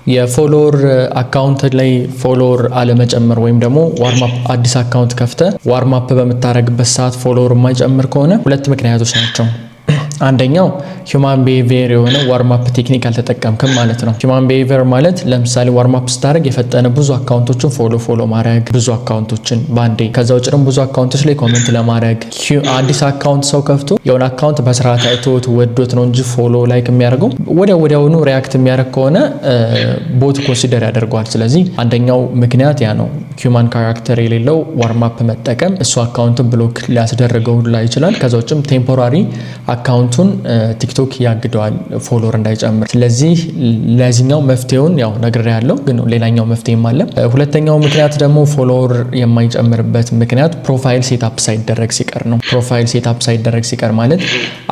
የፎሎወር አካውንት ላይ ፎሎወር አለመጨመር ወይም ደግሞ ዋርም አፕ አዲስ አካውንት ከፍተ ዋርም አፕ በመታረግበት ሰዓት ፎሎወር የማይጨምር ከሆነ ሁለት ምክንያቶች ናቸው። አንደኛው ሂዩማን ቢሄቪየር የሆነ ዋርም አፕ ቴክኒክ አልተጠቀምክም ማለት ነው። ሂዩማን ቢሄቪየር ማለት ለምሳሌ ዋርም አፕ ስታደርግ የፈጠነ ብዙ አካውንቶችን ፎሎ ማድረግ ብዙ አካውንቶችን ባንዴ፣ ከዛ ውጭ ደግሞ ብዙ አካውንቶች ላይ ኮሜንት ለማድረግ። አዲስ አካውንት ሰው ከፍቶ የሆነ አካውንት በስርዓት አይቶት ወዶት ነው እንጂ ፎሎ ላይክ የሚያደርገው ወዲያውኑ ሪያክት የሚያደርግ ከሆነ ቦት ኮንሲደር ያደርገዋል። ስለዚህ አንደኛው ምክንያት ያ ነው። ሂዩማን ካራክተር የሌለው ዋርም አፕ መጠቀም እሱ አካውንትን ብሎክ ሊያስደርገው ላይ ይችላል። ከዛ ውጭም ቴምፖራሪ አካውንቱን ቲክቶክ ያግደዋል ፎሎወር እንዳይጨምር። ስለዚህ ለዚህኛው መፍትሄውን ያው ነግሬያለሁ፣ ግን ሌላኛው መፍትሄም አለ። ሁለተኛው ምክንያት ደግሞ ፎሎወር የማይጨምርበት ምክንያት ፕሮፋይል ሴትአፕ ሳይደረግ ሲቀር ነው። ፕሮፋይል ሴትአፕ ሳይደረግ ሲቀር ማለት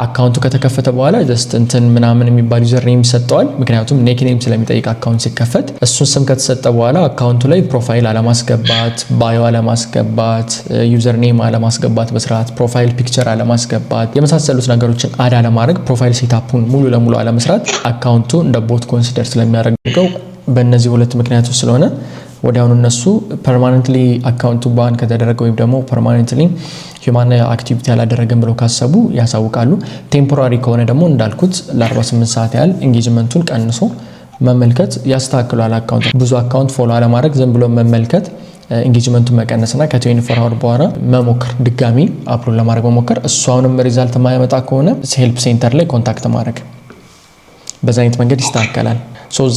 አካውንቱ ከተከፈተ በኋላ ጀስት እንትን ምናምን የሚባል ዩዘር ኔም ይሰጠዋል። ምክንያቱም ኔክኔም ስለሚጠይቅ አካውንት ሲከፈት እሱን ስም ከተሰጠ በኋላ አካውንቱ ላይ ፕሮፋይል አለማስገባት፣ ባዮ አለማስገባት፣ ዩዘር ኔም አለማስገባት፣ በስርዓት ፕሮፋይል ፒክቸር አለማስገባት የመሳሰሉት ነገሮችን አድ አለማድረግ፣ ፕሮፋይል ሴትአፑን ሙሉ ለሙሉ አለመስራት አካውንቱ እንደ ቦት ኮንሲደር ስለሚያደርገው በእነዚህ ሁለት ምክንያቶች ስለሆነ ወዲያውኑ እነሱ ፐርማነንትሊ አካውንቱ ባን ከተደረገ ወይም ደግሞ ፐርማነንትሊ ሂዩማን አክቲቪቲ ያላደረገም ብለው ካሰቡ ያሳውቃሉ። ቴምፖራሪ ከሆነ ደግሞ እንዳልኩት ለ48 ሰዓት ያህል ኢንጌጅመንቱን ቀንሶ መመልከት ያስተካክላል። አካውንት ብዙ አካውንት ፎሎ አለማድረግ ዝም ብሎ መመልከት ኢንጌጅመንቱን መቀነስና ከ24 አወር በኋላ መሞከር ድጋሚ አፕሎድ ለማድረግ መሞከር። እሷውንም ሪዛልት ማያመጣ ከሆነ ሄልፕ ሴንተር ላይ ኮንታክት ማድረግ በዛ አይነት መንገድ ይስተካከላል።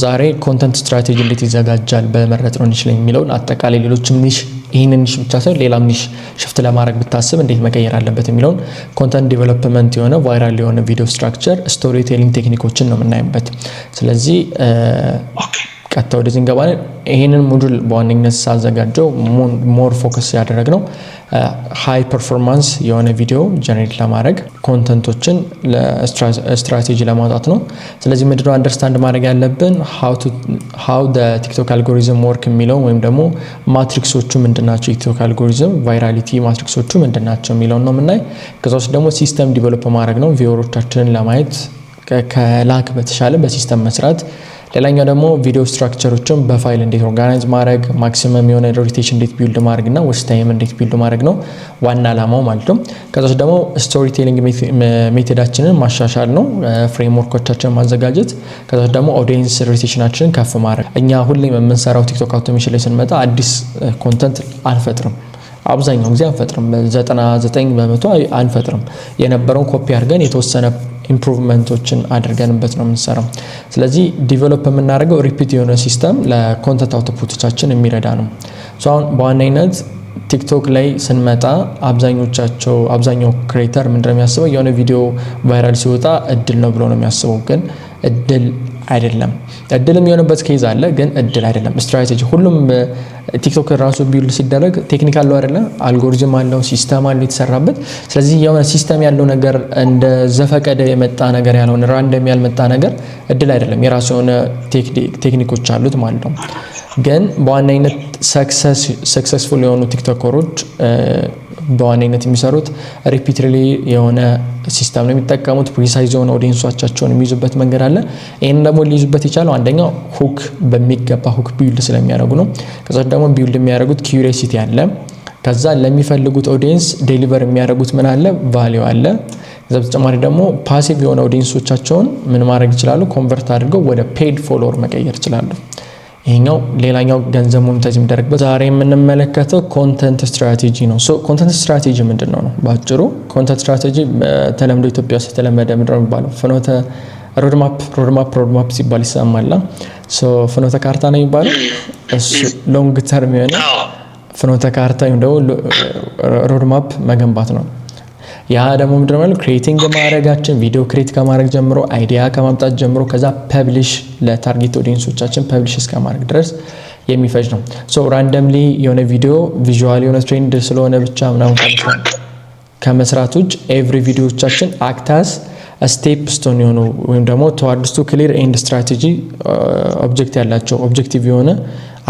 ዛሬ ኮንተንት ስትራቴጂ እንዴት ይዘጋጃል በመረጥነው ኒሽ ላይ የሚለውን አጠቃላይ ሌሎችም ኒሽ ይህንን ኒሽ ብቻ ሳይሆን ሌላም ኒሽ ሽፍት ለማድረግ ብታስብ እንዴት መቀየር አለበት የሚለውን ኮንተንት ዲቨሎፕመንት የሆነ ቫይራል የሆነ ቪዲዮ ስትራክቸር ስቶሪ ቴሊንግ ቴክኒኮችን ነው የምናይበት። ስለዚህ ቀጥታ ወደዚህ እንገባለን። ይሄንን ሞጁል በዋነኝነት ሳዘጋጀው ሞር ፎከስ ያደረግነው ሃይ ፐርፎርማንስ የሆነ ቪዲዮ ጀነሬት ለማድረግ ኮንተንቶችን ለስትራቴጂ ለማውጣት ነው። ስለዚህ ምንድነው አንደርስታንድ ማድረግ ያለብን ሃው ዘ ቲክቶክ አልጎሪዝም ወርክ የሚለው ወይም ደግሞ ማትሪክሶቹ ምንድናቸው፣ የቲክቶክ አልጎሪዝም ቫይራሊቲ ማትሪክሶቹ ምንድናቸው የሚለውን ነው የምናይ። ከዛ ውስጥ ደግሞ ሲስተም ዲቨሎፕ ማድረግ ነው፣ ቪወሮቻችንን ለማየት ከላክ በተሻለ በሲስተም መስራት። ሌላኛው ደግሞ ቪዲዮ ስትራክቸሮችን በፋይል እንዴት ኦርጋናይዝ ማድረግ፣ ማክሲመም የሆነ ሮቴሽን እንዴት ቢልድ ማድረግ እና ዌስት ታይም እንዴት ቢልድ ማድረግ ነው ዋና ዓላማው ማለት ነው። ከዛ ደግሞ ስቶሪ ቴሊንግ ሜቶዳችንን ማሻሻል ነው፣ ፍሬምወርኮቻችንን ማዘጋጀት። ከዛ ደግሞ ኦዲየንስ ሮቴሽናችንን ከፍ ማድረግ። እኛ ሁሌም የምንሰራው ቲክቶክ አውቶሜሽን ላይ ስንመጣ አዲስ ኮንተንት አንፈጥርም፣ አብዛኛው ጊዜ አንፈጥርም፣ 99% አንፈጥርም። የነበረውን ኮፒ አድርገን የተወሰነ ኢምፕሩቭመንቶችን አድርገንበት ነው የምንሰራው። ስለዚህ ዲቨሎፕ የምናደርገው ሪፒት የሆነ ሲስተም ለኮንተንት አውትፑቶቻችን የሚረዳ ነው። አሁን በዋነኝነት ቲክቶክ ላይ ስንመጣ አብዛኛው ክሬተር ምንድነው የሚያስበው? የሆነ ቪዲዮ ቫይራል ሲወጣ እድል ነው ብሎ ነው የሚያስበው። ግን እድል አይደለም። እድልም የሆነበት ኬዝ አለ፣ ግን እድል አይደለም። ስትራቴጂ ሁሉም ቲክቶክ ራሱ ቢልድ ሲደረግ ቴክኒክ አለው አይደለ? አልጎሪዝም አለው፣ ሲስተም አለው የተሰራበት። ስለዚህ የሆነ ሲስተም ያለው ነገር እንደ ዘፈቀደ የመጣ ነገር ያልሆነ ራንደም ያልመጣ ነገር እድል አይደለም። የራሱ የሆነ ቴክኒኮች አሉት ማለት ነው። ግን በዋነኝነት ሰክሰስፉል የሆኑ ቲክቶከሮች በዋነኝነት የሚሰሩት ሪፒትሊ የሆነ ሲስተም ነው የሚጠቀሙት። ፕሪሳይዝ የሆነ ኦዲየንሶቻቸውን የሚይዙበት መንገድ አለ። ይህን ደግሞ ሊይዙበት የቻለው አንደኛው ሁክ በሚገባ ሁክ ቢልድ ስለሚያደርጉ ነው። ከዛ ደግሞ ቢልድ የሚያደርጉት ኪዩሪዮሲቲ አለ። ከዛ ለሚፈልጉት ኦዲየንስ ዴሊቨር የሚያደርጉት ምን አለ? ቫሊዩ አለ። ከዛ በተጨማሪ ደግሞ ፓሲቭ የሆነ ኦዲየንሶቻቸውን ምን ማድረግ ይችላሉ? ኮንቨርት አድርገው ወደ ፔድ ፎሎወር መቀየር ይችላሉ። ይሄኛው ሌላኛው ገንዘብ ሞኔታይዝ የሚደረግበት። ዛሬ የምንመለከተው ኮንተንት ስትራቴጂ ነው። ኮንተንት ስትራቴጂ ምንድነው ነው ባጭሩ። ኮንተንት ስትራቴጂ ተለምዶ ኢትዮጵያ ውስጥ የተለመደ ምንድነው የሚባለው? ፍኖተ ሮድማፕ ሲባል ይሰማል። ፍኖተ ካርታ ነው የሚባለው። እሱ ሎንግ ተርም የሆነ ፍኖተ ካርታ ወይም ደግሞ ሮድማፕ መገንባት ነው። ያ ደግሞ ምንድነው ማለት ክሬቲንግ ማድረጋችን ቪዲዮ ክሬት ከማድረግ ጀምሮ አይዲያ ከማምጣት ጀምሮ ከዛ ፐብሊሽ ለታርጌት ኦዲየንሶቻችን ፐብሊሽ እስከማድረግ ድረስ የሚፈጅ ነው። ራንደምሊ የሆነ ቪዲዮ ቪዥዋል የሆነ ትሬንድ ስለሆነ ብቻ ምናምን ከመስራት ውጭ ኤቭሪ ቪዲዮዎቻችን አክታስ ስቴፕ ስቶን የሆኑ ወይም ደግሞ ተዋርድስቱ ክሊር ኤንድ ስትራቴጂ ኦብጀክቲቭ የሆነ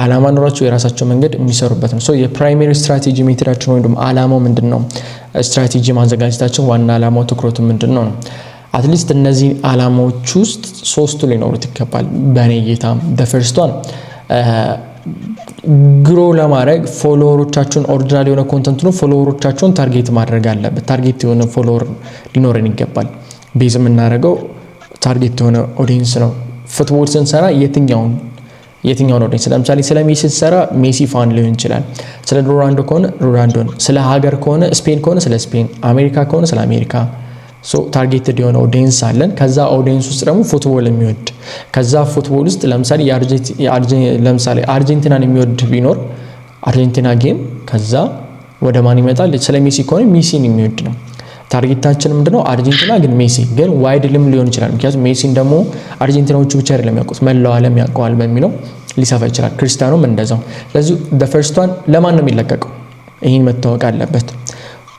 አላማ ኖራቸው የራሳቸው መንገድ የሚሰሩበት ነው። የፕራይመሪ ስትራቴጂ ሜትዳችን ወይም ደግሞ አላማው ምንድነው? ስትራቴጂ ማዘጋጀታችን ዋና አላማው ትኩረቱ ምንድነው ነው። አትሊስት እነዚህ አላማዎች ውስጥ ሶስቱ ሊኖሩት ይገባል በእኔ እይታ። the first one ግሮ ለማድረግ ፎሎወሮቻችሁን ኦሪጂናል የሆነ ኮንተንት ነው ፎሎወሮቻችሁን ታርጌት ማድረግ አለበት። ታርጌት የሆነ ፎሎወር ሊኖረን ይገባል። ቤዝ የምናደርገው ታርጌት የሆነ ኦዲየንስ ነው። ፉትቦል ስንሰራ የትኛውን ኦዲየንስ ለምሳሌ ስለ ሜሲ ስንሰራ ሜሲ ፋን ሊሆን ይችላል። ስለ ሮናልዶ ከሆነ ሮናልዶን፣ ስለ ሀገር ከሆነ ስፔን ከሆነ ስለ ስፔን፣ አሜሪካ ከሆነ ስለ አሜሪካ። ታርጌትድ የሆነ ኦዲየንስ አለን። ከዛ ኦዲየንስ ውስጥ ደግሞ ፉትቦል የሚወድ ከዛ ፉትቦል ውስጥ ለምሳሌ አርጀንቲናን የሚወድ ቢኖር አርጀንቲና ጌም ከዛ ወደ ማን ይመጣል? ስለ ሜሲ ከሆነ ሜሲን የሚወድ ነው። ታርጌታችን ምንድነው? አርጀንቲና ግን ሜሲ ግን ዋይድልም ሊሆን ይችላል። ምክንያቱም ሜሲን ደግሞ አርጀንቲናዎቹ ብቻ አይደለም ያውቁት መላው ዓለም ያውቀዋል በሚለው ሊሰፋ ይችላል። ክርስቲያኖም እንደዛው። ስለዚህ the first one ለማን ነው የሚለቀቀው? ይሄን መታወቅ አለበት።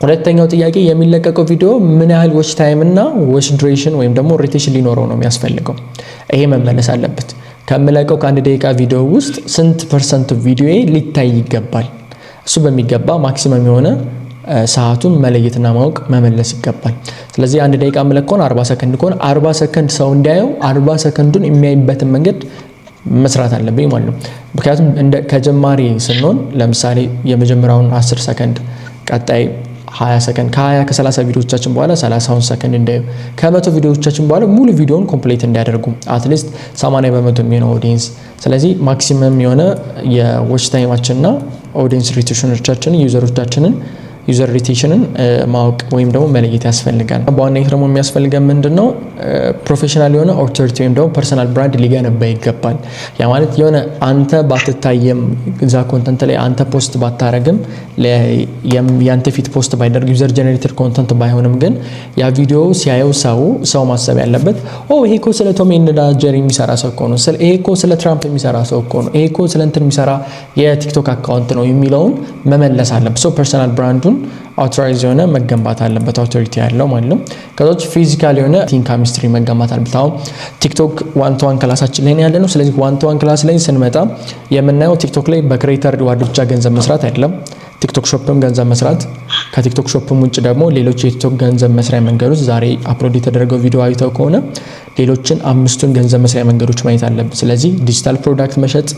ሁለተኛው ጥያቄ የሚለቀቀው ቪዲዮ ምን ያህል ዎች ታይም እና ዎች ዱሬሽን ወይም ደግሞ ሮቴሽን ሊኖረው ነው የሚያስፈልገው? ይሄ መመለስ አለበት። ከምለቀው ከአንድ ደቂቃ ቪዲዮ ውስጥ ስንት ፐርሰንት ቪዲዮዬ ሊታይ ይገባል? እሱ በሚገባ ማክሲመም የሆነ ሰዓቱን መለየትና ማወቅ መመለስ ይገባል። ስለዚህ አንድ ደቂቃ ምለቀውን 40 ሰከንድ ከሆነ 40 ሰከንድ ሰው እንዲያየው 40 ሰከንዱን የሚያይበትን መንገድ መስራት አለብኝ ማለት ነው። ምክንያቱም ከጀማሪ ስንሆን ለምሳሌ የመጀመሪያውን 10 ሰከንድ ቀጣይ 20 ሰከንድ ከ20 ከ30 ቪዲዮዎቻችን በኋላ 30 ሰከንድ እንዳዩ ከ100 ቪዲዮዎቻችን በኋላ ሙሉ ቪዲዮውን ኮምፕሊት እንዲያደርጉ አትሊስት 80% የሚሆነው ኦዲየንስ። ስለዚህ ማክሲመም የሆነ የዎች ታይማችንና ኦዲየንስ ሪቴንሽኖቻችንን ዩዘር ሪቴንሽንን ማወቅ ወይም ደግሞ መለየት ያስፈልጋል። በዋናነት ደግሞ የሚያስፈልገን ምንድነው? ፕሮፌሽናል የሆነ ኦቶሪቲ ወይም ደግሞ ፐርሰናል ብራንድ ሊገነባ ይገባል። ያ ማለት የሆነ አንተ ባትታየም እዛ ኮንተንት ላይ አንተ ፖስት ባታረግም ያንተ ፊት ፖስት ባይደርግ ዩዘር ጀነሬትድ ኮንተንት ባይሆንም ግን ያ ቪዲዮ ሲያየው ሰው ማሰብ ያለበት ይሄ እኮ ስለ ቶም ኤንድ ጀሪ የሚሰራ ሰው እኮ ነው፣ ይሄ እኮ ስለ ትራምፕ የሚሰራ ሰው እኮ ነው፣ ይሄ እኮ ስለ እንትን የሚሰራ የቲክቶክ አካውንት ነው የሚለውን መመለስ አለበት። ፐርሰናል ብራንዱን አውቶራይዝ የሆነ መገንባት አለበት፣ አውቶሪቲ ያለው ማለት ነው። ከዛች ፊዚካል የሆነ ቲንክ ኬሚስትሪ መገንባት አለበት። አሁን ቲክቶክ 1-to-1 ክላሳችን ላይ ያለ ነው። ስለዚህ 1-to-1 ክላስ ላይ ስንመጣ የምናየው ቲክቶክ ላይ በክሬተር ሪዋርድ ብቻ ገንዘብ መስራት አይደለም፣ ቲክቶክ ሾፕም ገንዘብ መስራት፣ ከቲክቶክ ሾፕም ውጭ ደግሞ ሌሎች የቲክቶክ ገንዘብ መስሪያ መንገዶች ዛሬ አፕሎድ የተደረገው ቪዲዮ አይተው ከሆነ ሌሎችን 5ቱን ገንዘብ መስሪያ መንገዶች ማየት አለብን። ስለዚህ ዲጂታል ፕሮዳክት መሸጥ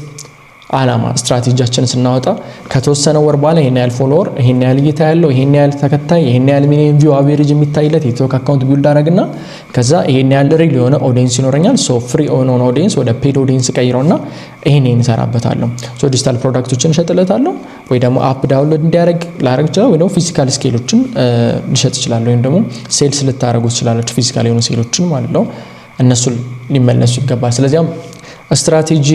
አላማ ስትራቴጂያችንን ስናወጣ ከተወሰነ ወር በኋላ ይሄን ያህል ፎሎወር፣ ይሄን ያህል እይታ ያለው፣ ይሄን ያህል ተከታይ፣ ይሄን ያህል ሚሊዮን ቪው አቨሬጅ የሚታይለት የቲክቶክ አካውንት ቢልድ አደረግና ከዛ ይሄን ያህል ሪል የሆነ ኦዲየንስ ይኖረኛል። ፍሪ የሆነውን ኦዲየንስ ወደ ፔድ ኦዲየንስ ቀይረውና ይሄን እንሰራበታለሁ። ዲጂታል ፕሮዳክቶችን እሸጥለታለሁ ወይ ደግሞ አፕ ዳውንሎድ እንዲያደርግ ላደርግ ይችላል፣ ወይ ደግሞ ፊዚካል ስኬሎችን ልሸጥ ይችላል፣ ወይም ደግሞ ሴልስ ልታደርጉ ትችላላችሁ፣ ፊዚካል የሆኑ ሴሎችን ማለት ነው። እነሱ ሊመለሱ ይገባል። ስለዚህም ስትራቴጂ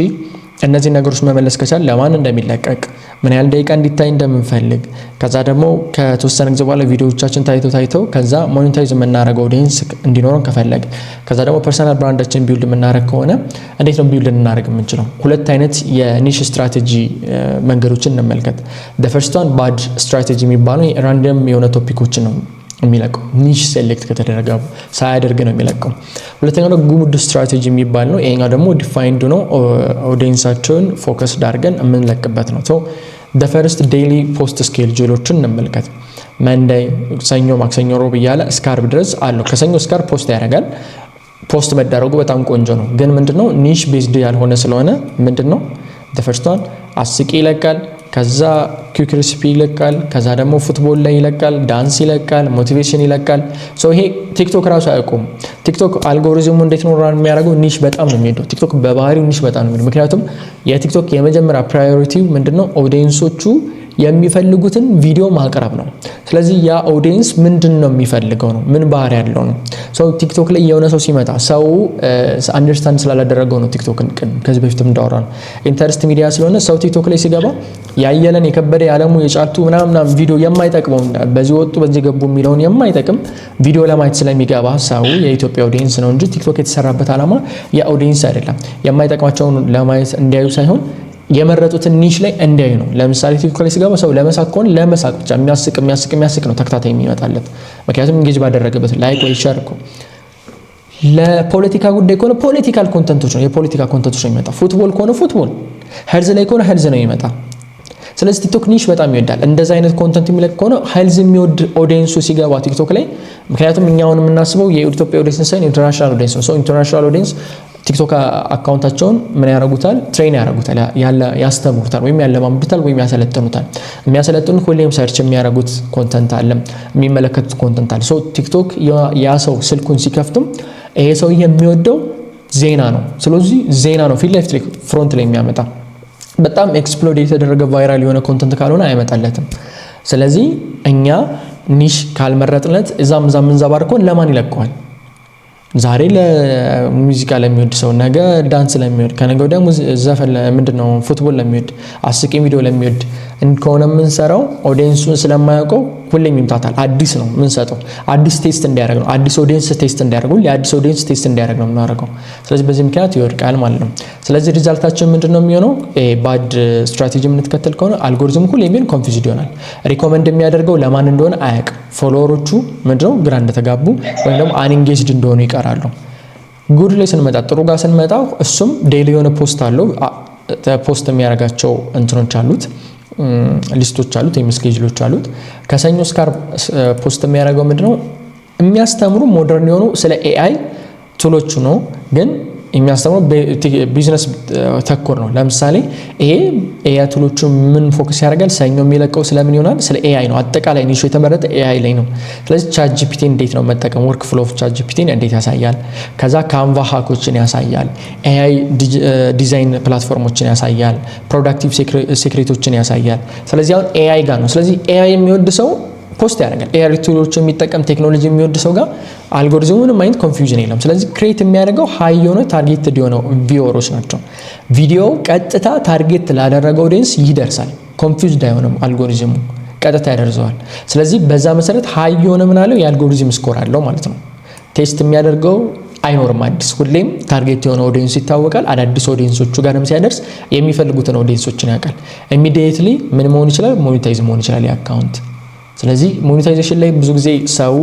እነዚህ ነገሮች መመለስ ከቻል ለማን እንደሚለቀቅ ምን ያህል ደቂቃ እንዲታይ እንደምንፈልግ ከዛ ደግሞ ከተወሰነ ጊዜ በኋላ ቪዲዮዎቻችን ታይተው ከዛ ሞኔታይዝ የምናደርገው ኦዲየንስ እንዲኖረን ከፈለግ ከዛ ደግሞ ፐርሰናል ብራንዳችን ቢልድ የምናደርግ ከሆነ እንዴት ነው ቢልድ እናደርግ የምንችለው? ሁለት አይነት የኒሽ ስትራቴጂ መንገዶችን እንመልከት። the first one ባድ ስትራቴጂ የሚባለው ራንደም የሆነ ቶፒኮችን ነው የሚለቀው፣ ኒሽ ሴሌክት ከተደረገ ሳያደርግ ነው የሚለቀው። ሁለተኛው ደግሞ ጉድ ስትራቴጂ የሚባል ነው። ይሄኛው ደግሞ ዲፋይንድ ነው፣ ኦዲየንሳቸውን ፎከስ አድርገን የምንለቅበት ነው። the first daily post schedule-ዎችን እንመልከት። መንday፣ ሰኞ፣ ማክሰኞ፣ ሮብ እያለ እስከ ዓርብ ድረስ አለው። ከሰኞ እስከ ዓርብ ፖስት ያደርጋል። ፖስት መደረጉ በጣም ቆንጆ ነው። ግን ምንድነው ኒሽ ቤዝድ ያልሆነ ስለሆነ ምንድነው the first one አስቂ ይለቃል፣ ከዛ ኩክ ሪሲፒ ይለቃል፣ ከዛ ደግሞ ፉትቦል ላይ ይለቃል፣ ዳንስ ይለቃል፣ ሞቲቬሽን ይለቃል። ይሄ ቲክቶክ ራሱ አያውቁም። ቲክቶክ አልጎሪዝሙ እንዴት ነው ራን የሚያደርገው? ኒሽ በጣም ነው የሚሄደው። ቲክቶክ በባህሪው ኒሽ በጣም ነው የሚሄደው። ምክንያቱም የቲክቶክ የመጀመሪያ ፕራዮሪቲው ምንድነው? ኦዲየንሶቹ የሚፈልጉትን ቪዲዮ ማቅረብ ነው። ስለዚህ ያ ኦዲየንስ ምንድነው የሚፈልገው ነው፣ ምን ባህሪ ያለው ነው። ቲክቶክ ላይ የሆነ ሰው ሲመጣ ሰው አንደርስታንድ ስላላደረገው ነው። ቲክቶክን ከዚህ በፊትም እንዳወራ ነው ኢንተረስት ሚዲያ ስለሆነ ሰው ቲክቶክ ላይ ሲገባ ያየለን የከበደ ያለሙ የጫልቱ ምናምን ቪዲዮ የማይጠቅመው በዚህ ወጡ በዚህ ገቡ የሚለውን የማይጠቅም ቪዲዮ ለማየት ስለሚገባ ሰው የኢትዮጵያ ኦዲየንስ ነው እንጂ ቲክቶክ የተሰራበት ዓላማ የኦዲየንስ አይደለም። የማይጠቅማቸውን ለማየት እንዲያዩ ሳይሆን የመረጡትን ኒሽ ላይ እንዲያዩ ነው። ለምሳሌ ቲክቶክ ላይ ሲገባ ሰው ለመሳቅ ከሆነ ለመሳቅ ብቻ የሚያስቅ ነው ተከታታይ የሚመጣለት። ምክንያቱም እንጌጅ ባደረገበት ላይክ ወይ ሼር እኮ። ለፖለቲካ ጉዳይ ከሆነ ፖለቲካል ኮንተንቶች ነው፣ የፖለቲካ ኮንተንቶች ነው የሚመጣ። ፉትቦል ከሆነ ፉትቦል፣ ሄልዝ ላይ ከሆነ ሄልዝ ነው የሚመጣ። ስለዚህ ቲክቶክ ኒሽ በጣም ይወዳል። እንደዛ አይነት ኮንተንት የሚለቅ ከሆነ ሄልዝ የሚወድ ኦዲየንሱ ሲገባ ቲክቶክ ላይ ምክንያቱም እኛውን የምናስበው የኢትዮጵያ ኦዲየንስ ሳይሆን ኢንተርናሽናል ኦዲየንስ ነው። ኢንተርናሽናል ኦዲየንስ ቲክቶክ አካውንታቸውን ምን ያደርጉታል? ትሬን ያደርጉታል፣ ያስተምሩታል፣ ወይም ያለማምዱታል፣ ወይም ያሰለጥኑታል። የሚያሰለጥኑት ሁሌም ሰርች የሚያደርጉት ኮንተንት አለ፣ የሚመለከቱት ኮንተንት አለ። ቲክቶክ ያ ሰው ስልኩን ሲከፍትም ይሄ ሰው የሚወደው ዜና ነው። ስለዚህ ዜና ነው ፊት ለፊት ፍሮንት ላይ የሚያመጣ በጣም ኤክስፕሎድ የተደረገ ቫይራል የሆነ ኮንተንት ካልሆነ አይመጣለትም። ስለዚህ እኛ ኒሽ ካልመረጥነት እዛም እንዘባርኮን ለማን ይለቀዋል? ዛሬ ለሙዚቃ ለሚወድ ሰው፣ ነገ ዳንስ ለሚወድ፣ ከነገ ወዲያ ዘፈን ምንድነው ፉትቦል ለሚወድ፣ አስቂኝ ቪዲዮ ለሚወድ እንከሆነ የምንሰራው ኦዲየንሱን ስለማያውቀው ሁሌም ይምታታል። አዲስ ነው የምንሰጠው፣ አዲስ ቴስት እንዲያደርግ ነው፣ አዲስ ኦዲየንስ ቴስት እንዲያደርግ ነው፣ አዲስ ኦዲየንስ ቴስት እንዲያደርግ ነው የምናደርገው። ስለዚህ በዚህ ምክንያት ይወድቃል ማለት ነው። ስለዚህ ሪዛልታችን ምንድነው የሚሆነው? ባድ ስትራቴጂ የምንከተል ከሆነ አልጎሪዝሙ ሁሌም ቢሆን ኮንፊውዝድ ይሆናል። ሪኮመንድ የሚያደርገው ለማን እንደሆነ አያውቅም። ፎሎወሮቹ ምንድነው ግራ እንደተጋቡ ወይም ደግሞ አንኢንጌጅድ እንደሆኑ ይቀራሉ። ጉድ ላይ ስንመጣ፣ ጥሩ ጋር ስንመጣ እሱም ዴይሊ የሆነ ፖስት አለው፣ ፖስት የሚያደርጋቸው እንትኖች አሉት፣ ሊስቶች አሉት ወይም ስኬጁሎች አሉት። ከሰኞ እስከ ዓርብ ፖስት የሚያደርገው ምንድነው? የሚያስተምሩ ሞደርን የሆኑ ስለ ኤአይ ቱሎቹ ነው፣ ግን የሚያስተምሩ ቢዝነስ ተኮር ነው። ለምሳሌ ይሄ ኤአይ ቱሎቹ ምን ፎከስ ያደርጋል? ሰኞ የሚለቀው ስለምን ይሆናል? ስለ ኤአይ ነው። አጠቃላይ ኒሹ የተመረጠ ኤአይ ላይ ነው። ስለዚህ ቻት ጂፒቲ እንዴት ነው መጠቀም፣ ወርክ ፍሎ ኦፍ ቻት ጂፒቲ እንዴት ያሳያል። ከዛ ካንቫ ሃኮችን ያሳያል፣ ኤአይ ዲዛይን ፕላትፎርሞችን ያሳያል፣ ፕሮዳክቲቭ ሴክሬቶችን ያሳያል። ስለዚህ አሁን ኤአይ ጋር ነው። ስለዚህ ኤአይ የሚወድ ሰው ፖስት ያደርጋል። ኤአይ ቱሎችን የሚጠቀም ቴክኖሎጂ የሚወድ ሰው ጋር አልጎሪዝሙ ምንም አይነት ኮንፊውዥን የለም። ስለዚህ ክሬት የሚያደርገው ሃይ የሆነ ታርጌትድ የሆነው ቪወሮች ናቸው። ቪዲዮ ቀጥታ ታርጌት ላደረገው ኦዲየንስ ይደርሳል። ኮንፊውዝድ አይሆንም፣ አልጎሪዝሙ ቀጥታ ያደርሰዋል። ስለዚህ በዛ መሰረት ሃይ የሆነ ምን አለው የአልጎሪዝም ስኮር አለው ማለት ነው። ቴስት የሚያደርገው አይኖርም አዲስ፣ ሁሌም ታርጌት የሆነ ኦዲየንስ ይታወቃል። አዳዲስ ኦዲየንሶቹ ጋርም ሲያደርስ የሚፈልጉትን ኦዲየንሶችን ያውቃል። ኢሚዲየትሊ ምን መሆን ይችላል? ሞኔታይዝ መሆን ይችላል የአካውንት። ስለዚህ ሞኔታይዜሽን ላይ ብዙ ጊዜ ሰው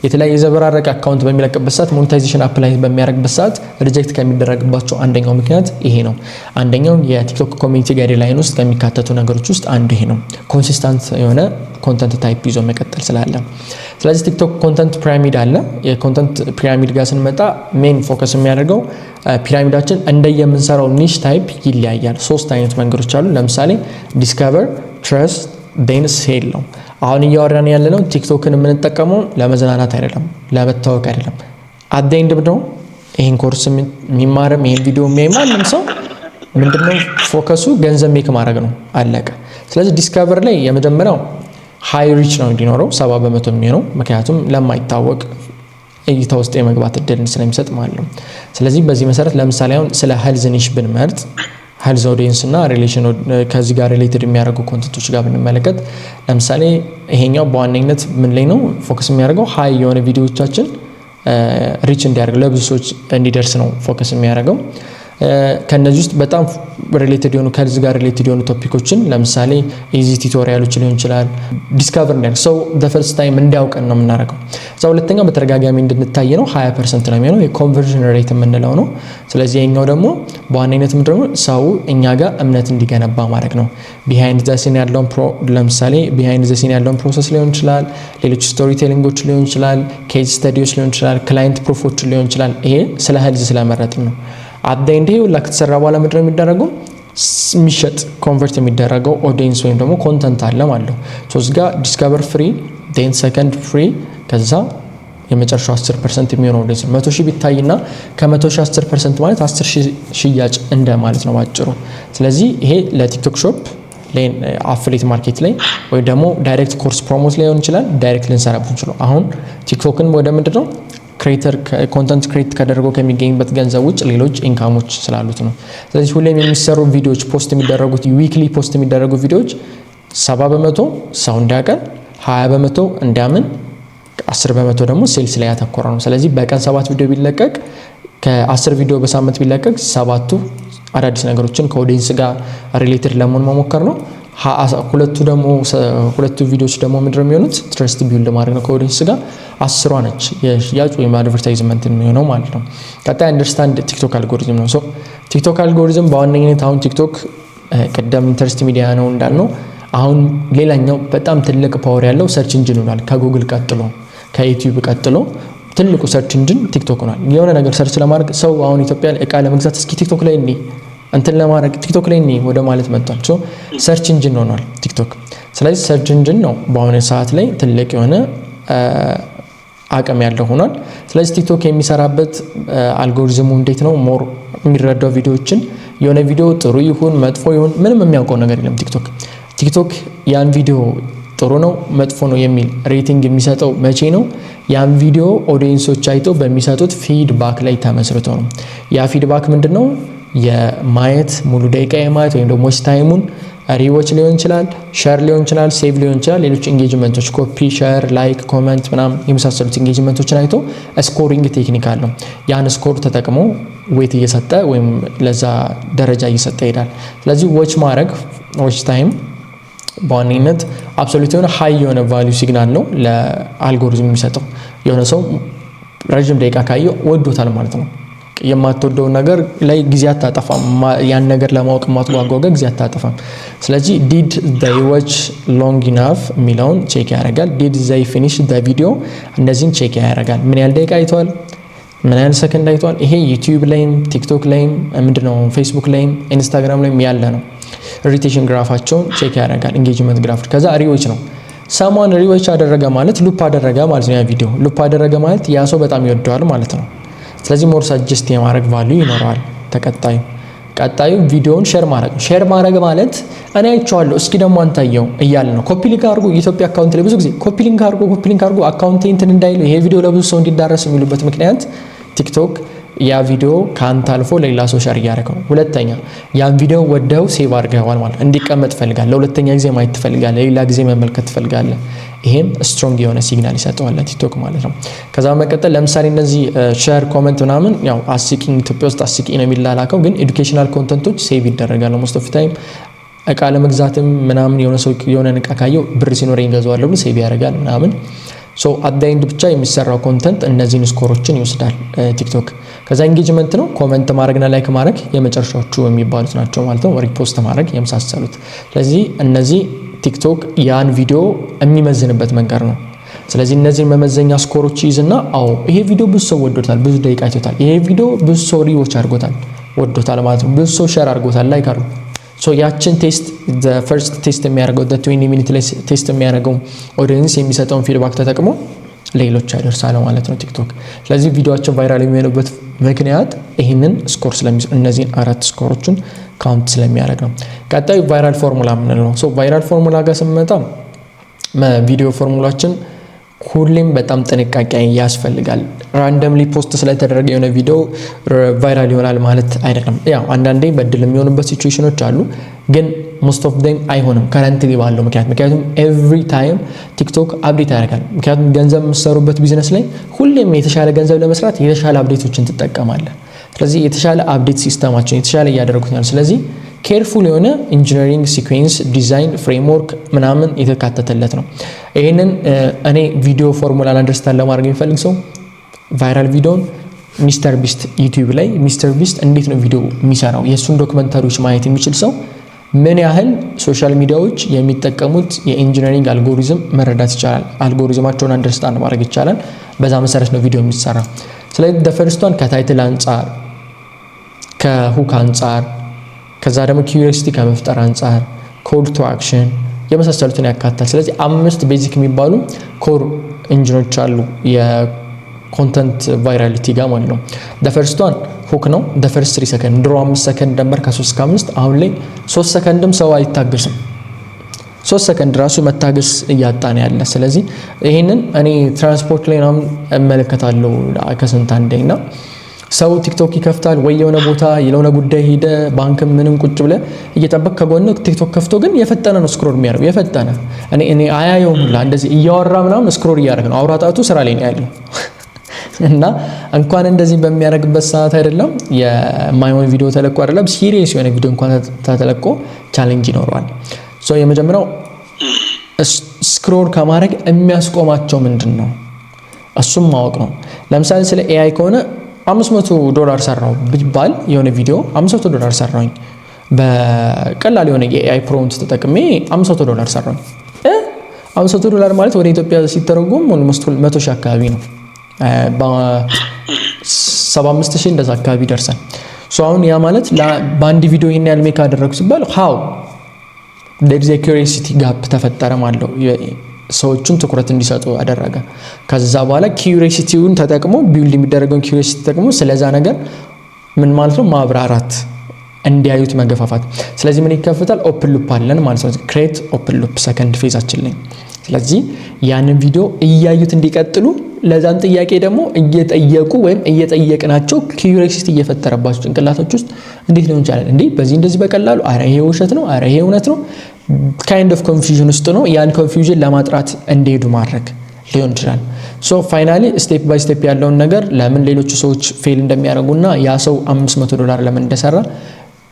የተለያየ የዘበራረቀ አካውንት በሚለቅበት ሰዓት ሞኔታይዜሽን አፕላይ በሚያደርግበት ሰዓት ሪጀክት ከሚደረግባቸው አንደኛው ምክንያት ይሄ ነው። አንደኛው የቲክቶክ ኮሚኒቲ ጋይድላይን ውስጥ ከሚካተቱ ነገሮች ውስጥ አንዱ ይሄ ነው። ኮንሲስታንት የሆነ ኮንተንት ታይፕ ይዞ መቀጠል ስላለ። ስለዚህ ቲክቶክ ኮንተንት ፒራሚድ አለ። የኮንተንት ፒራሚድ ጋር ስንመጣ ሜን ፎከስ የሚያደርገው ፒራሚዳችን እንደየምንሰራው ኒሽ ታይፕ ይለያያል። 3 አይነት መንገዶች አሉ። ለምሳሌ ዲስከቨር፣ ትረስት፣ ዴን ሴል ነው። አሁን እያወራን ያለነው ቲክቶክን የምንጠቀመው ለመዝናናት አይደለም፣ ለመታወቅ አይደለም። አደይንድ ነው ይሄን ኮርስ የሚማርም ይሄን ቪዲዮ የሚያይ ማንም ሰው ምንድነው ፎከሱ? ገንዘብ ሜክ ማድረግ ነው፣ አለቀ። ስለዚህ ዲስከቨር ላይ የመጀመሪያው ሃይ ሪች ነው እንዲኖረው 70% የሚሆነው፣ ምክንያቱም ለማይታወቅ እይታ ውስጥ የመግባት እድልን ስለሚሰጥ ማለት ነው። ስለዚህ በዚህ መሰረት ለምሳሌ አሁን ስለ ሄልዝ ኒሽ ብንመርጥ ሄልዝ ኦዲየንስ እና ሪሌሽን ከዚህ ጋር ሪሌትድ የሚያደርጉ ኮንተንቶች ጋር ብንመለከት ለምሳሌ ይሄኛው በዋነኝነት ምን ላይ ነው ፎከስ የሚያደርገው? ሃይ የሆነ ቪዲዮዎቻችን ሪች እንዲያደርግ ለብዙ ሰዎች እንዲደርስ ነው ፎከስ የሚያደርገው። ከነዚህ ውስጥ በጣም ሪሌትድ የሆኑ ከዚህ ጋር ሪሌትድ የሆኑ ቶፒኮችን ለምሳሌ ኢዚ ቱቶሪያሎች ሊሆን ይችላል። ዲስከቨር እንዲያደርግ ሰው ፈርስት ታይም እንዲያውቀን ነው የምናደርገው። እዛ ሁለተኛው በተደጋጋሚ እንድንታይ ነው 20% ነው የሚሆነው የኮንቨርዥን ሬት የምንለው ነው። ስለዚህ የኛው ደግሞ በዋነኝነት ምንድነው ሰው እኛ ጋር እምነት እንዲገነባ ማድረግ ነው። ቢሃይንድ ዘ ሲን ያለውን ለምሳሌ ቢሃይንድ ዘ ሲን ያለውን ፕሮሰስ ሊሆን ይችላል፣ ሌሎች ስቶሪ ቴሊንጎች ሊሆን ይችላል፣ ኬዝ ስተዲዎች ሊሆን ይችላል፣ ክላይንት ፕሩፎች ሊሆን ይችላል። ይሄ ስለ ሄልዝ ስለመረጥን ነው። አደይንዴ ሁላ ከተሰራ በኋላ ምንድነው የሚደረገው? የሚሸጥ ኮንቨርት የሚደረገው ኦዲየንስ ወይም ደግሞ ኮንተንት አለ ማለት ነው። ሶስት ጋር ዲስከቨር ፍሪ፣ ዴን ሰከንድ ፍሪ፣ ከዛ የመጨረሻው 10% የሚሆነው ኦዲየንስ 100,000 ቢታይና ከ100,000 10% ማለት 10,000 ሽያጭ እንደ ማለት ነው ባጭሩ። ስለዚህ ይሄ ለቲክቶክ ሾፕ አፍሊት ማርኬት ላይ ወይ ደግሞ ዳይሬክት ኮርስ ፕሮሞት ላይ ሊሆን ይችላል፣ ዳይሬክት ልንሰራበት እንችላለን። አሁን ቲክቶክን ወደ ምንድነው ክሬተር ኮንተንት ክሬት ካደረገው ከሚገኝበት ገንዘብ ውጭ ሌሎች ኢንካሞች ስላሉት ነው። ስለዚህ ሁሌም የሚሰሩ ቪዲዮዎች ፖስት የሚደረጉት ዊክሊ ፖስት የሚደረጉ ቪዲዮዎች 70% ሰው እንዲያቀል፣ 20% እንዲያምን፣ 10% ደግሞ ሴልስ ላይ ያተኮረ ነው። ስለዚህ በቀን 7 ቪዲዮ ቢለቀቅ ከ10 ቪዲዮ በሳምንት ቢለቀቅ 7ቱ አዳዲስ ነገሮችን ከኦዲየንስ ጋር ሪሌትድ ለመሆን መሞከር ነው። ሁለቱ ቪዲዮዎች ደግሞ ምንድነው የሚሆኑት? ትረስት ቢልድ ማድረግ ነው ከኦዲየንስ ጋር። 10ሯ ነች የሽያጭ ወይም አድቨርታይዝመንት የሚሆነው ማለት ነው። ቀጣይ አንደርስታንድ ቲክቶክ አልጎሪዝም ነው። ቲክቶክ አልጎሪዝም በዋነኝነት አሁን ቲክቶክ ቀደም ኢንተረስት ሚዲያ ነው እንዳልነው አሁን ሌላኛው በጣም ትልቅ ፓወር ያለው ሰርች ኢንጂን ሆኗል። ከጉግል ቀጥሎ ከዩቲዩብ ቀጥሎ ትልቁ ሰርች ኢንጂን ቲክቶክ ሆኗል። የሆነ ነገር ሰርች ለማድረግ ሰው አሁን ኢትዮጵያ እቃ ለመግዛት እስኪ ቲክቶክ ላይ እንትን ለማድረግ ቲክቶክ ላይ ወደ ማለት መጥቷል። ሶ ሰርች ኢንጂን ሆኗል ቲክቶክ። ስለዚህ ሰርች ኢንጂን ነው በአሁኑ ሰዓት ላይ ትልቅ የሆነ አቅም ያለው ሆኗል። ስለዚህ ቲክቶክ የሚሰራበት አልጎሪዝሙ እንዴት ነው? ሞር የሚረዳው ቪዲዮዎችን የሆነ ቪዲዮ ጥሩ ይሁን መጥፎ ይሁን ምንም የሚያውቀው ነገር የለም ቲክቶክ ያን ቪዲዮ ጥሩ ነው መጥፎ ነው የሚል ሬቲንግ የሚሰጠው መቼ ነው? ያን ቪዲዮ ኦዲየንሶች አይተው በሚሰጡት ፊድባክ ላይ ተመስርቶ ነው። ያ ፊድባክ ምንድነው? የማየት ሙሉ ደቂቃ የማየት ወይም ደግሞ ዎች ታይሙን ሪዎች ሊሆን ይችላል፣ ሼር ሊሆን ይችላል፣ ሴቭ ሊሆን ይችላል፣ ሌሎች ኢንጌጅመንቶች ኮፒ፣ ሼር፣ ላይክ፣ ኮሜንት ምናምን የመሳሰሉት ኢንጌጅመንቶችን አይቶ ስኮሪንግ ቴክኒክ አለው። ያን ስኮር ተጠቅሞ ዌት እየሰጠ ወይም ለዛ ደረጃ እየሰጠ ይሄዳል። ስለዚህ ዎች ታይም በዋነኝነት አብሶሉት የሆነ ሃይ የሆነ ቫልዩ ሲግናል ነው ለአልጎሪዝም የሚሰጠው። የሆነ ሰው ረጅም ደቂቃ ካየው ወዶታል ማለት ነው። የማትወደው ነገር ላይ ጊዜ አታጠፋም። ያን ነገር ለማወቅ ማትጓጓው ጊዜ አታጠፋም። ስለዚህ ዲድ they watch long enough የሚለውን ቼክ ያደርጋል። ዲድ they finish the video እነዚህን ቼክ ያደርጋል። ምን ያህል ደቂቃ አይቷል፣ ምን ያህል ሰከንድ አይቷል። ይሄ ዩቲዩብ ላይም ቲክቶክ ላይም ምንድነው ፌስቡክ ላይም ኢንስታግራም ላይም ያለ ነው። ሪቴንሽን ግራፋቸውን ቼክ ያደርጋል። ኢንጌጅመንት ግራፍ ከዛ ሪዎች ነው። ሰማን ሪዎች አደረገ ማለት ሉፕ አደረገ ማለት ነው። ያ ቪዲዮ ሉፕ አደረገ ማለት ያ ሰው በጣም ይወደዋል ማለት ነው። ስለዚህ ሞር ሰጀስት የማድረግ ቫልዩ ይኖረዋል። ቀጣዩ ቪዲዮውን ሼር ማድረግ ማለት እኔ አይቼዋለሁ እስኪ ደግሞ አንታየው እያለ ነው። ኮፒ ሊንክ አድርጉ። የኢትዮጵያ አካውንት ላይ ብዙ ጊዜ ኮፒ ሊንክ አድርጉ አካውንት እንትን እንዳይል ይሄ ቪዲዮ ለብዙ ሰው እንዲዳረስ የሚሉበት ምክንያት ቲክቶክ ያ ቪዲዮ ካንተ አልፎ ለሌላ ሰው ሼር እያደረገው። ሁለተኛ ያን ቪዲዮ ወደው ሴቭ አድርገዋል ማለት እንዲቀመጥ ፈልጋለህ፣ ለሁለተኛ ጊዜ ማየት ትፈልጋለህ፣ ሌላ ጊዜ መመልከት ትፈልጋለህ። ይሄም ስትሮንግ የሆነ ሲግናል ይሰጠዋል ቲክቶክ ማለት ነው። ከዛ በመቀጠል ለምሳሌ እነዚህ ሼር ኮሜንት ምናምን ያው አስቂኝ ኢትዮጵያ ውስጥ አስቂኝ ነው የሚላላከው፣ ግን ኤዱኬሽናል ኮንተንቶች ሴቭ ይደረጋሉ ሞስት ኦፍ ታይም። እቃ ለመግዛትም ምናምን የሆነ ሰው የሆነ እቃ ካየው ብር ሲኖረኝ ገዛዋለሁ ብሎ ሴቭ ያደርጋል ምናምን። ሶ አት ዘ ኤንድ ብቻ የሚሰራው ኮንተንት እነዚህን ስኮሮችን ይወስዳል ቲክቶክ። ከዛ ኢንጌጅመንት ነው ኮሜንት ማድረግና ላይክ ማድረግ የመጨረሻዎቹ የሚባሉት ናቸው ማለት ነው። ሪፖስት ማድረግ የመሳሰሉት። ስለዚህ እነዚህ ቲክቶክ ያን ቪዲዮ የሚመዝንበት መንገድ ነው። ስለዚህ እነዚህን መመዘኛ ስኮሮች ይዝና ይሄ ቪዲዮ ብዙ ሰው ወዶታል፣ ብዙ ደቂቃ አይቶታል፣ ይሄ ቪዲዮ ብዙ ሰው ሪዎች አድርጎታል ወዶታል ማለት ነው፣ ብዙ ሰው ሼር አድርጎታል ላይክ አድርጎ ሶ ያችን ቴስት ፈርስት ቴስት የሚያደርገው 20 ሚኒት ላይ ቴስት የሚያደርገው ኦዲየንስ የሚሰጠውን ፊድባክ ተጠቅሞ ሌሎች ያደርሳል ማለት ነው ቲክቶክ። ስለዚህ ቪዲዮአቸው ቫይራል የሚሆኑበት ምክንያት ይህንን ስኮር እነዚህን 4 ስኮሮችን ካውንት ስለሚያደርግ ነው። ቀጣዩ ቫይራል ፎርሙላ የምንለው ነው። ቫይራል ፎርሙላ ጋር ስንመጣ ቪዲዮ ፎርሙላችን ሁሌም በጣም ጥንቃቄ ያስፈልጋል። ራንደምሊ ፖስት ስለተደረገ የሆነ ቪዲዮ ቫይራል ይሆናል ማለት አይደለም። ያው አንዳንዴ በድል የሚሆንበት ሲቹዌሽኖች አሉ፣ ግን ሞስት ኦፍ ዴም አይሆንም ከረንትሊ ባለው ምክንያቱም ኤቭሪ ታይም ቲክቶክ አፕዴት ያደርጋል። ምክንያቱም ገንዘብ የምትሰሩበት ቢዝነስ ላይ ሁሌም የተሻለ ገንዘብ ለመስራት የተሻለ አፕዴቶችን ትጠቀማለህ። ስለዚህ የተሻለ አፕዴት ሲስተማችን የተሻለ እያደረጉት ነው። ስለዚህ ኬርፉል የሆነ ኢንጂነሪንግ ሲኩዌንስ ዲዛይን ፍሬምወርክ ምናምን የተካተተለት ነው። ይሄንን እኔ ቪዲዮ ፎርሙላን አንደርስታንድ ለማድረግ የሚፈልግ ሰው ቫይራል ቪዲዮን ሚስተር ቢስት ዩቲዩብ ላይ ሚስተር ቢስት እንዴት ነው ቪዲዮ የሚሰራው የእሱን ዶክመንታሪዎች ማየት የሚችል ሰው ምን ያህል ሶሻል ሚዲያዎች የሚጠቀሙት የኢንጂነሪንግ አልጎሪዝም መረዳት ይቻላል። አልጎሪዝማቸውን አንደርስታንድ ማድረግ ይቻላል። በዛ መሰረት ነው ቪዲዮ የሚሰራ። ስለዚህ ደፈርስቷን ከታይትል አንጻር ከሁክ አንጻር ከዛ ደግሞ ኪዩሪዮሲቲ ከመፍጠር አንጻር ኮል ቱ አክሽን የመሳሰሉትን ያካትታል። ስለዚህ 5 ቤዚክ የሚባሉ ኮር ኢንጂኖች አሉ የኮንተንት ቫይራሊቲ ጋር ማለት ነው። ደፈርስቷን ሁክ ነው። ደፈርስ 3 ሰከንድ ድሮ 5 ሰከንድ ነበር ከ3 እስከ 5 አሁን ላይ 3 ሰከንድም ሰው አይታገስም። 3 ሰከንድ ራሱ መታገስ እያጣን ያለ። ስለዚህ ይሄንን እኔ ትራንስፖርት ላይ ነው እመለከታለሁ ከስንት አንዴና ሰው ቲክቶክ ይከፍታል ወይ የሆነ ቦታ የሆነ ጉዳይ ሄደ ባንክ ምንም ቁጭ ብለ እየጠበቅ ከጎን ቲክቶክ ከፍቶ ግን የፈጠነ ነው ስክሮል የሚያደርገው የፈጠነ እኔ አያየውም ሁላ እንደዚህ እያወራ ምናምን ስክሮል እያደረገ ነው። አውራጣቱ ስራ ላይ ነው ያለው እና እንኳን እንደዚህ በሚያደርግበት ሰዓት አይደለም የማይሆን ቪዲዮ ተለቆ አይደለም ሲሪየስ የሆነ ቪዲዮ እንኳን ተለቆ ቻሌንጅ ይኖረዋል። ሶ የመጀመሪያው ስክሮል ከማድረግ የሚያስቆማቸው ምንድነው እሱም ማወቅ ነው። ለምሳሌ ስለ ኤአይ ከሆነ $500 ሰራው ቢባል የሆነ ቪዲዮ $500 ሰራውኝ በቀላል የሆነ የኤአይ ፕሮምፕት ተጠቅሜ $500 ሰራኝ። $500 ማለት ወደ ኢትዮጵያ ሲተረጎም ኦልሞስት 100,000 አካባቢ ነው። በ75,000 እንደዛ አካባቢ ደርሰን። አሁን ያ ማለት በአንድ ቪዲዮ ይሄን ያህል ሜክ አደረኩ ሲባል how there is a curiosity gap ተፈጠረ ማለት ነው። ሰዎችን ትኩረት እንዲሰጡ አደረገ። ከዛ በኋላ ኪዩሪሲቲውን ተጠቅሞ ቢልድ የሚደረገውን ኪዩሪሲቲ ተጠቅሞ ስለዛ ነገር ምን ማለት ነው ማብራራት እንዲያዩት መገፋፋት። ስለዚህ ምን ይከፈታል? ኦፕን ሉፕ አለን ማለት ነው። ክሬት ኦፕን ሉፕ ሰከንድ ፌዛችን ላይ። ስለዚህ ያንን ቪዲዮ እያዩት እንዲቀጥሉ ለዛን ጥያቄ ደግሞ እየጠየቁ ወይም እየጠየቅናቸው ኪዩሪሲቲ እየፈጠረባቸው ጭንቅላቶች ውስጥ እንዴት ሊሆን ይችላል እንዴ በዚህ እንደዚህ በቀላሉ አረ ይሄ ውሸት ነው አረ ይሄ እውነት ነው ካይንድ ኦፍ ኮንፊውዥን ውስጥ ነው። ያን ኮንፊውዥን ለማጥራት እንዲሄዱ ማድረግ ሊሆን ይችላል። ፋይናሊ ስቴፕ ባይ ስቴፕ ያለውን ነገር ለምን ሌሎች ሰዎች ፌል እንደሚያደርጉና ያ ሰው $500 ለምን እንደሰራ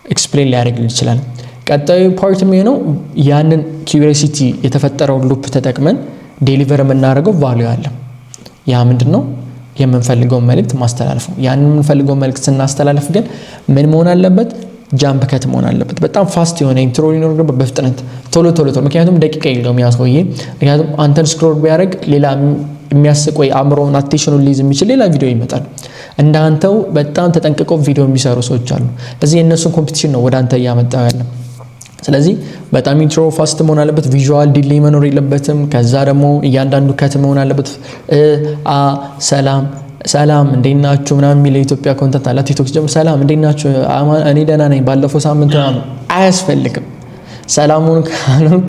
ኤክስፕሌን ሊያደርግልን ይችላል። ቀጣዩ ፓርት የሚሆነው ያንን ኪዩሪሲቲ የተፈጠረውን ሉፕ ተጠቅመን ዴሊቨር የምናደርገው ቫልዩ አለ። ያ ምንድነው? የምንፈልገውን መልእክት ማስተላለፍ ነው። ያንን የምንፈልገውን መልእክት ስናስተላልፍ ግን ምን መሆን አለበት? ጃምፕ ከት መሆን አለበት። በጣም ፋስት የሆነ ኢንትሮ ሊኖር በፍጥነት ቶሎ ምክንያቱም ደቂቃ የለውም ያ ሰውዬ። ምክንያቱም አንተን ስክሮል ቢያደርግ ሌላ የሚያስቅ ወይ አእምሮውን አቴንሽኑን ሊይዝ የሚችል ሌላ ቪዲዮ ይመጣል። እንዳንተው በጣም ተጠንቅቀው ቪዲዮ የሚሰሩ ሰዎች አሉ። እዚህ የእነሱን ኮምፒቲሽን ነው ወደ አንተ እያመጣው ያለ። ስለዚህ በጣም ኢንትሮ ፋስት መሆን አለበት። ቪዥዋል ዲሌይ መኖር የለበትም። ከዛ ደግሞ እያንዳንዱ ከት መሆን አለበት። ሰላም እንዴት ናችሁ ምናምን የሚል የኢትዮጵያ ኮንተንት አለ። ቲክቶክ ጀምሮ ሰላም እንዴት ናችሁ እኔ ደህና ነኝ ባለፈው ሳምንት ምናምን አያስፈልግም። ሰላሙን ካሉክ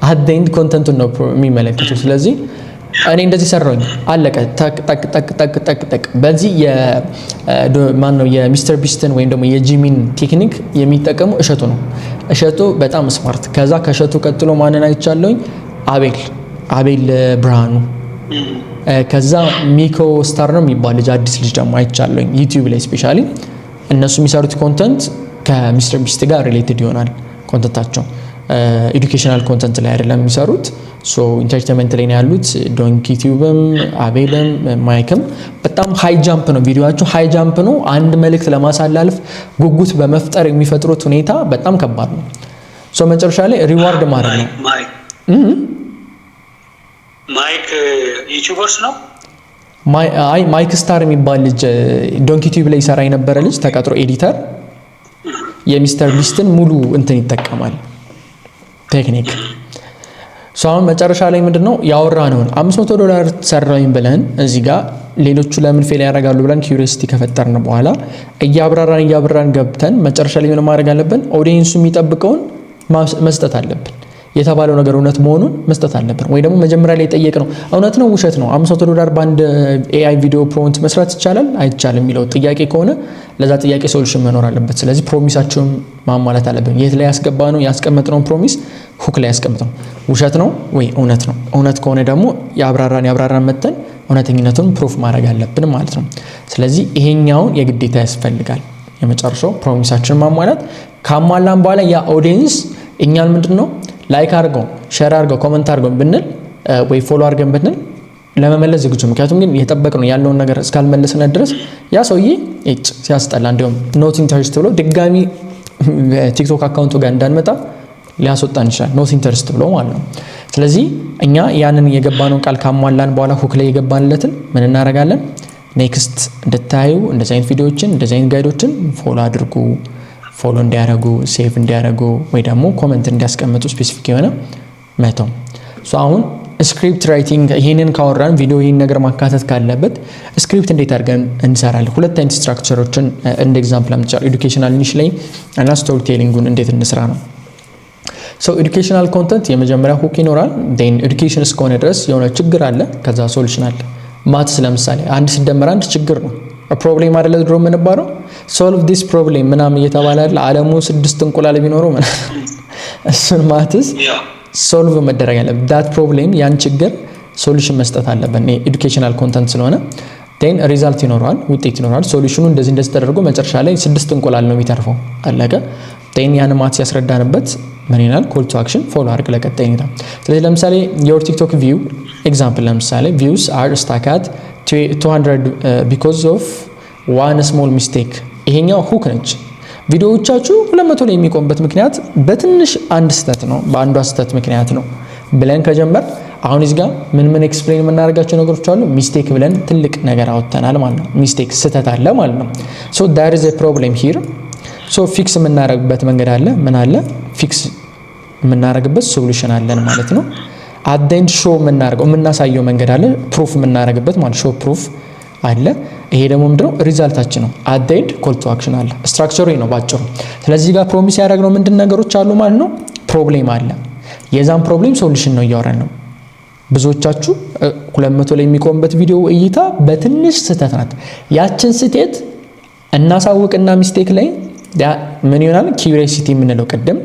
አደንድ ኮንተንቱን ነው የሚመለከተው። ስለዚህ እኔ እንደዚህ ሰራሁኝ አለቀ። ጠቅ በዚህ ማን ነው የሚስተር ቢስትን ወይም ደግሞ የጂሚን ቴክኒክ የሚጠቀሙ እሸቱ ነው። እሸቱ በጣም ስማርት። ከዛ ከእሸቱ ቀጥሎ ማንን አይቻለሁኝ? አቤል ብርሃኑ። ከዛ ሚኮ ስታር ነው የሚባል ልጅ አዲስ ልጅ ደግሞ አይቻለሁኝ ዩቲዩብ ላይ ስፔሻሊ። እነሱ የሚሰሩት ኮንተንት ከሚስተር ቢስት ጋር ሪሌትድ ይሆናል ኮንተንታቸው። ኤዱኬሽናል ኮንተንት ላይ አይደለም የሚሰሩት። ኢንተርቴይንመንት ላይ ነው ያሉት። ዶንኪ ቲዩብም አቤልም ማይክም በጣም ሃይ ጃምፕ ነው ቪዲዮአቸው፣ ሃይ ጃምፕ ነው። አንድ መልእክት ለማሳላለፍ ጉጉት በመፍጠር የሚፈጥሩት ሁኔታ በጣም ከባድ ነው። መጨረሻ ላይ ሪዋርድ ማድረግ ነው። ማይክ ዩቲዩበርስ ነው። ማይክ ስታር የሚባል ልጅ ዶንኪ ቲዩብ ላይ ይሰራ የነበረ ልጅ ተቀጥሮ ኤዲተር የሚስተር ቢስትን ሙሉ እንትን ይጠቀማል ቴክኒክ። አሁን መጨረሻ ላይ ምንድነው ያወራነውን $500 ሰራኝ ብለን እዚህ ጋር ሌሎቹ ለምን ፌል ያደርጋሉ ብለን ኪዩሪሲቲ ከፈጠርን በኋላ እያብራራን ገብተን መጨረሻ ላይ ምን ማድረግ አለብን? ኦዲየንሱ የሚጠብቀውን መስጠት አለብን። የተባለው ነገር እውነት መሆኑን መስጠት አለብን። ወይ ደግሞ መጀመሪያ ላይ ጠየቅነው እውነት ነው ውሸት ነው $500 በአንድ ኤአይ ቪዲዮ ፕሮምፕት መስራት ይቻላል አይቻልም የሚለው ጥያቄ ከሆነ ለዛ ጥያቄ ሶሉሽን መኖር አለበት። ስለዚህ ፕሮሚሳቸውን ማሟላት አለብን። የት ላይ ያስቀመጥነው ፕሮሚስ ሁክ ላይ ያስቀምጥነው ውሸት ነው ወይ እውነት ነው። እውነት ከሆነ ደግሞ ያብራራን መተን እውነተኝነቱን ፕሩፍ ማድረግ አለብን ማለት ነው። ስለዚህ ይሄኛውን የግዴታ ያስፈልጋል። የመጨረሻው ፕሮሚሳችንን ማሟላት ካሟላን በኋላ ያ ኦዲየንስ እኛን ምንድነው ላይክ አድርገው ሼር አድርገው ኮሜንት አድርገው ብንል ወይ ፎሎ አድርገን ብንል ለመመለስ ዝግጁ። ምክንያቱም ግን የጠበቅነው ያለውን ነገር እስካልመለስነ ድረስ ያ ሰውዬ ሲያስጠላ እንዲሁም ኖት ኢንተረስት ብሎ ድጋሚ ቲክቶክ አካውንቱ ጋር እንዳንመጣ ሊያስወጣን ይችላል። ኖት ኢንተረስት ብሎ ማለት ነው። ስለዚህ እኛ ያንን የገባነውን ቃል ካሟላን በኋላ ሁክ ላይ የገባንለትን ምን እናደርጋለን? ኔክስት እንድታዩ እንደዚህ አይነት ቪዲዮዎችን እንደዚህ አይነት ጋይዶችን ፎሎ አድርጉ፣ ፎሎ እንዲያደርጉ ሴቭ እንዲያደርጉ ወይ ደግሞ ኮሜንት እንዲያስቀምጡ ስፔሲፊክ የሆነ መተው። አሁን ስክሪፕት ራይቲንግ ይሄንን ካወራን ቪዲዮ ይሄን ነገር ማካተት ካለበት ስክሪፕት እንዴት አድርገን እንሰራለን? ሁለት አይነት ስትራክቸሮችን እንደ ኤግዛምፕል አምጥቻለሁ። ኤዱኬሽናል ኒሽ ላይ እና ስቶሪ ቴሊንጉን እንዴት እንስራ ነው። ኤዱኬሽናል ኮንተንት የመጀመሪያ ሁክ ይኖራል። ዴን ኤዱኬሽን እስከሆነ ድረስ የሆነ ችግር አለ፣ ከዛ ሶሉሽን አለ። ማትስ ለምሳሌ 1 ሲደመር 1 ችግር ነው። ፕሮብሌም አይደለ ድሮ የምንባለው ሶልቭ ዲስ ፕሮብሌም ምናምን እየተባለ አይደለ ዓለሙ 6 እንቁላል ቢኖረው እሱን ማትስ ሶልቭ መደረግ አለበት። ዳት ፕሮብሌም ያን ችግር ሶሉሽን መስጠት አለበት። ኤዱኬሽናል ኮንተንት ስለሆነ ዴን ሪዛልት ይኖራል፣ ውጤት ይኖራል። ሶሉሽኑ እንደዚህ ተደርጎ መጨረሻ ላይ 6 እንቁላል ነው የሚተርፈው፣ አለቀ። ዴን ያን ማትስ ያስረዳንበት ምን ይላል? ኮል ቱ አክሽን ፎሎ አድርግ ለቀጣይ ነው። ስለዚህ ለምሳሌ your TikTok view ኤግዛምፕል ለምሳሌ views are stuck at 200 because of one small mistake። ይሄኛው ሁክ ነች። ቪዲዮዎቻችሁ 200 ላይ የሚቆምበት ምክንያት በትንሽ አንድ ስህተት ነው፣ በአንዷ ስህተት ምክንያት ነው ብለን ከጀመር አሁን እዚህ ጋር ምን ኤክስፕሌን የምናደርጋቸው ነገሮች አሉ። ሚስቴክ ብለን ትልቅ ነገር አወጥተናል ማለት ነው። ሚስቴክ ስህተት አለ ማለት ነው። ሶ ዳር ኢዝ ኤ ፕሮብሌም ሂር። ሶ ፊክስ የምናደርግበት መንገድ አለ። ምን አለ? ፊክስ የምናደርግበት ሶሉሽን አለን ማለት ነው። አደን ሾው የምናሳየው መንገድ አለ። ፕሩፍ የምናደርግበት ማለት ሾው ፕሩፍ አለ። ይሄ ደግሞ ምንድነው? ሪዛልታችን ነው። አደን ኮል ቱ አክሽን አለ። ስትራክቸሩ ነው ባጭሩ። ስለዚህ ጋር ፕሮሚስ ያደረግነው ምንድን ነገሮች አሉ ማለት ነው። ፕሮብሌም አለ። የዛን ፕሮብሌም ሶሉሽን ነው እያወራን ነው። ብዙዎቻችሁ 200 ላይ የሚቆምበት ቪዲዮ እይታ በትንሽ ስህተት ናት። ያችን ስህተት እናሳውቅና ሚስቴክ ላይ ምን ይሆናል? ኪዩሪዮሲቲ የምንለው ቅድም።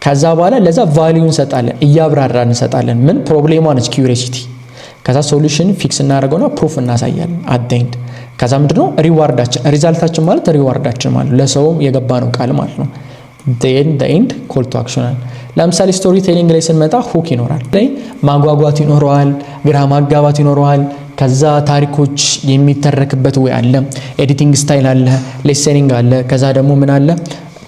ከዛ በኋላ ለዛ ቫልዩ እንሰጣለን፣ እያብራራ እንሰጣለን። ምን ፕሮብሌሟ ነች? ኪዩሪዮሲቲ። ከዛ ሶሉሽን ፊክስ እናደርገውና ፕሩፍ እናሳያለን አደንድ። ከዛ ምንድነው? ሪዋርዳችን። ሪዛልታችን ማለት ሪዋርዳችን ማለት ለሰውም የገባ ነው ቃል ማለት ነው። ኤንድ ኮል ቱ አክሽን። ለምሳሌ ስቶሪ ቴሊንግ ላይ ስንመጣ ሁክ ይኖራል። ላይ ማጓጓት ይኖረዋል፣ ግራ ማጋባት ይኖረዋል። ከዛ ታሪኮች የሚተረክበት ወይ አለ፣ ኤዲቲንግ ስታይል አለ፣ ሌሰኒንግ አለ። ከዛ ደግሞ ምን አለ?